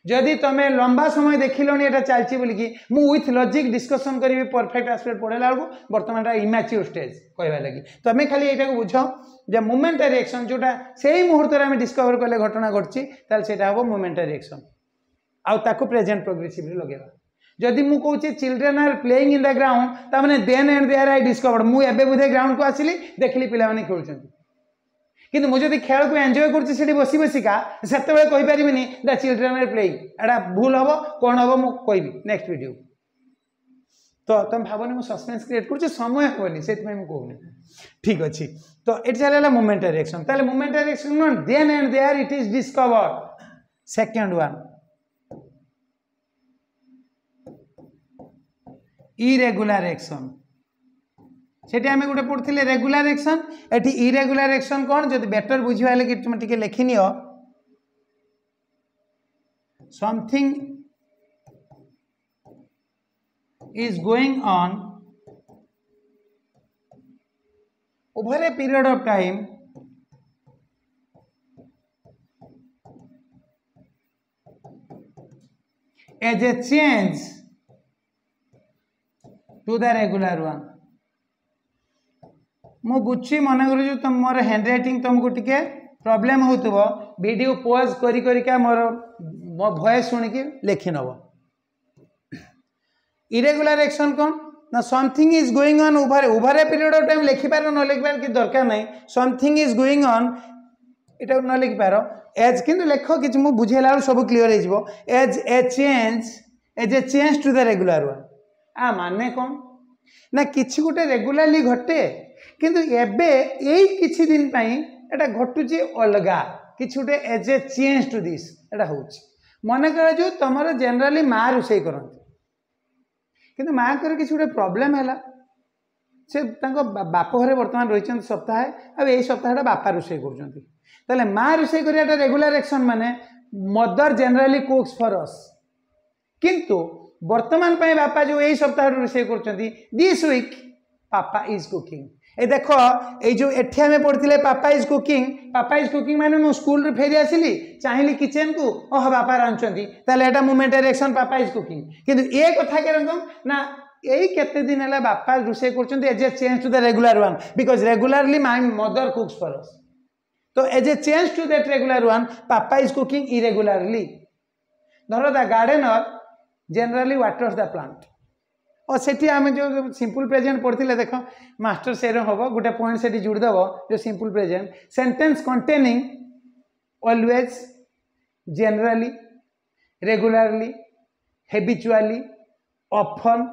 जदि तुम्हें लंबा समय देखिलनी ये चलती बोलिकी विथ लॉजिक डिस्कसन करी परफेक्ट एस्पेक्ट पढ़ेला बेलू बर्तमान इमेच्योर स्टेज कहवा लगी तुम्हें खाली यहाँ को बुझ जे मोमेंटरी एक्शन जोटा से ही मुहूर्त आम डिस्कवर कले घटना घटची से हम मोमेंटरी एक्शन आउ प्रेजेंट प्रोग्रेसिव लगेगा जदि मु कहूँ children are playing in the ground ताने then and there I discovered मुझे बोधे ग्राउंड को आसिली देखिली पिलाने खेलुं किंतु मुझे खेल को एंजॉय कर बसी बसिका से कहीपरि द चिल्ड्रेन आर प्लेइंग एटा भूल हम कौन हम मुझे नेक्स्ट वीडियो तो तुम भावनी मुझे सस्पेंस क्रिएट कर समय हेनी से कहूनी ठीक अच्छे तो ये चलला मोमेंटरी रिएक्शन ताले momentary reaction then and there it is discovered second one irregular reaction सेठी आमे गोटे पढ़थिले रेगुलर रिएक्शन एठी इरेगुलर रिएक्शन कोन जदि बेटर बुझिबा लागि तुम टिके लिखिनियो something is going on over a period of time as a change to the regular one मु बुझी मन करू तुम मोर हैंड राइटिंग तुमको टिके प्रॉब्लम होतबो वीडियो पॉज करी करी का मोर मो वॉइस सुन के लिखि नबो इरेगुलर एक्शन कौन ना something is going on over a period of time लिखि पारो न लिखि पार कि दरकार नहीं समथिंग इज गोइंग ऑन एटा न लिखि पारो एज किंतु लेख कि मु बुझेला सब क्लियर हो जिवो as a change to the regular one आ माने कौन ना किछि गोटे रेगुलरली घटे किंतु एबे एई किछि दिन पई एटा घटुची अलगा किछि गोटे as a change to this एटा होउची मने करा जो तमरो जनरली मा रुसई करंती किंतु माँ कर किसी गोटे प्रोब्लेम है से बाप घरे बर्तमान रही सप्ताह अब यही सप्ताह बापा रोषे कर माँ रोषे कर रेगुलर एक्शन माने मदर जनरली कुक्स फॉर अस किंतु वर्तमान पे बापा जो यही सप्ताह रोषे कर दिस वीक पापा इज कुकिंग ए देख ये जो एठी आमे पढ़थिले पापा इज कुकिंग माने मु स्कूल रे फेरी आसिली चाहिली किचन को ओह बापा रांचंती ताले एटा मोमेंटरी एक्शन पापा इज कुकिंग किंतु ए कथा के रंगम ना एई केते दिन हला बापा रुसे करचंती as a change to the regular one because regularly my mother cooks for us तो as a change to that regular one papa is cooking irregularly धरो the gardener generally waters the plant और सेठी आमे जो simple present पढ़थिले देखो master sero होबो गोटे point सेठी जुड़ दबो जो simple present sentence containing always generally regularly habitually often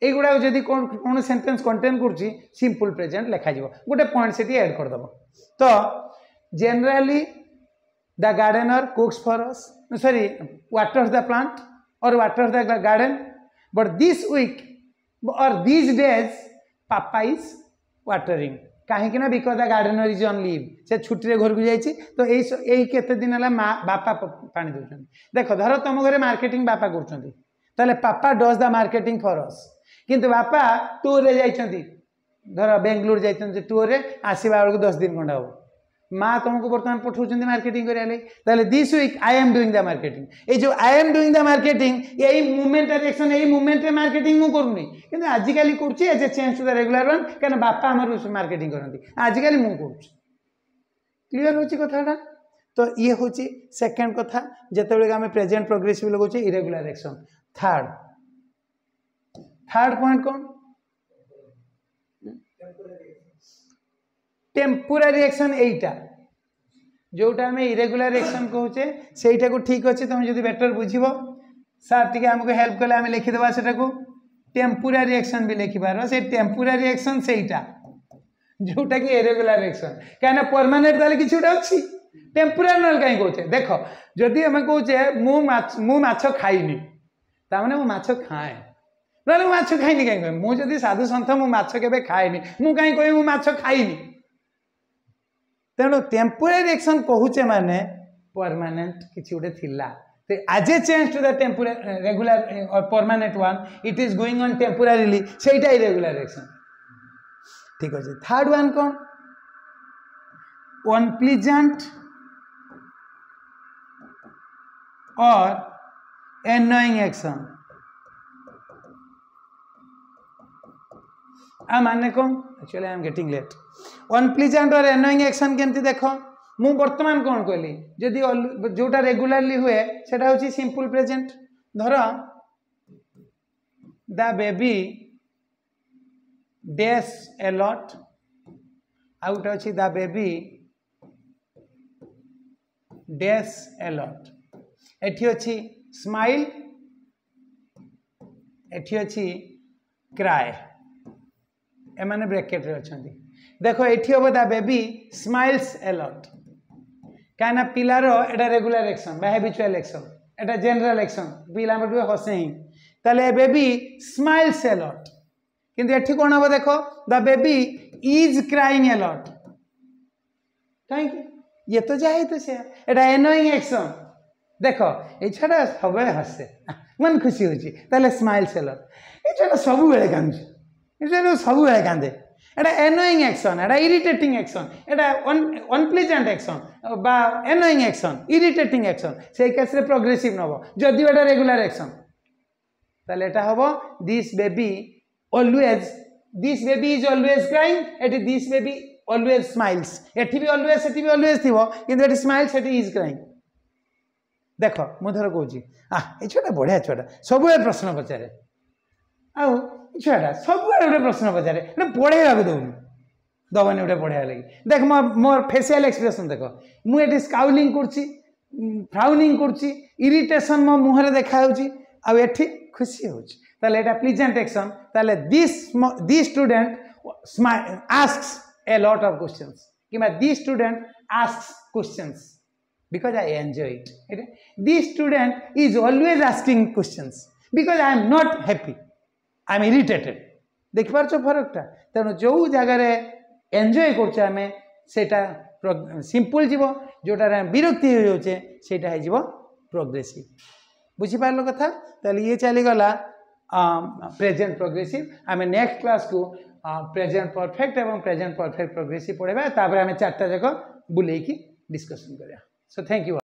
एगुडा जदी कोन सेंटेंस कंटेन करछि सिंपल प्रेजेंट लिखा जिवो गोटे पॉइंट सेठी ऐड कर दबो तो generally the gardener cooks for us sorry waters the plant or waters the garden but this week or these days papa is watering कहीं ना because the gardener is on leave से छुट्टी घर को जाइए तो यही केते दिन है बापा पानी दौरान देख धर तुम घरे मार्केटिंग बापा कर पापा does the marketing for us किंतु बापा टूर रे जाइछंती धर बेंगलोर जाइछंती टूर रे आसीबा बेलू 10 दिन खंडा हो माँ तुमको बर्तमान पठाउछंती मार्केटिंग करे this week I am doing the marketing ये जो I am doing the marketing यही मूवमेंट रिएक्शन यही मूवमेंट रे मार्केटिंग मु करूनी किंतु आजिकली करछि as a change to the regular one कारण बापा हमर मार्केटिंग करंती आजिकली मु करछि क्लियर होछि कथाटा तो ये होछि सेकंड कथा जेतेबेले आमे प्रेजेंट प्रोग्रेसिव लगोछि इरेगुलर रिएक्शन थर्ड पॉइंट कौन टेम्पोरारी एक्शन एटा जोटा आम इरेगुलर एक्शन कहूचे सेटा को ठीक अच्छे तुम जो बेटर बुझब सार टी आमको हेल्प कले आम लिखिदेवा से टेम्पोरारी एक्शन भी लिखिपार से टेम्पोरारी एक्शन सेटा जोटा कि इरेगुलर एक्शन कहीं परमानेंट ताले किसी गोटे अच्छी टेम्पोरारी ना कहीं कहे देख जदि आम कहे मु माछ खाइनी ताने मु माछ खाए ना मु माछ खाइनी कहीं कह मुझे साधु सन्थ मु माछ केबे खाएनी मु कहीं कह मु माछ खाइनी तेणु टेम्पोरारी एक्शन कहूचे माने परमानेंट किसी गोटे थिला आज a change to the temporary regular or permanent one it is going on temporarily सेटा इरेगुलर एक्शन ठीक अच्छे थर्ड वन कौन अनप्लीजेंट और एनोइंग एक्शन आ माने कौन actually I am getting late unpleasant or annoying action केमती देख मु वर्तमान कौन कहली जदि जोटा रेगुलरली हुए सेटा होची सिंपल प्रेजेंट धर the baby dash a lot out अच्छी the baby dash a lot एठी अच्छी स्माइल एठी अच्छी क्राए एमाने ब्रैकेट रे अछंती देखो एठी हम the baby smiles a lot काना पिलार एटा रेगुलर एक्शन बा हैबिचुअल एक्शन एटा जनरल एक्शन पिला बटवे हसे ही ताले बेबी स्माइल्स ए लॉट किंतु एठी कोन हम देखो the baby is crying a lot काहे ये तो जाए तो से एटा एनोइंग एक्शन देखो ए छडा सब हसे मन खुशी होची ताले स्माइल्स ए लॉट ए छडा सब बेले कांदे ए छडा सब बेले कांदे एटा एनोइंग एक्शन एटा इरिटेटिंग एक्शन एटा अनप्लीजेंट एक्शन बा एनोइंग एक्शन इरिटेटिंग एक्शन से केस रे प्रोग्रेसिव नबो जदि एटा रेगुलर एक्शन ताले एटा हबो this baby is always crying eighty this baby always smiles एठी भी ऑलवेज थिबो किंतु eighty smiles eighty is crying देखो मु धर कहूची ए छोटा बढ़िया छोटा सब प्रश्न पचारे आउ छुआटा सब गोटे प्रश्न पचारे पढ़ेगा दौनी दबनी गोटे पढ़ाया लगे देख मोर फेसियाल एक्सप्रेशन देख मुझे स्काउलिंग करछि फ्राउनिंग करछि इरिटेशन मो मुहरे देखा आठी खुशी होछि ताले एटा प्लीजेंट एक्शन ताले this student asks a lot of questions किबा this student asks questions because I enjoy it. This student is always asking questions because I am not happy. I am irritated. देख पार फरक टा तेणु जो जगार enjoy करछे आमे सेटा सिंपल जीवो जोटा विरक्ति हो जाउछे सेटा है जीवो प्रोग्रेसिव बुझी पारलो कथा ताले ये चली गला प्रेजेंट प्रोग्रेसिव आमे नेक्स्ट क्लास को प्रेजेंट परफेक्ट एवं प्रेजेंट परफेक्ट प्रोग्रेसिव पढ़ेबा तापर आमे चारटा जक बुलेकी डिस्कशन करिया So thank you.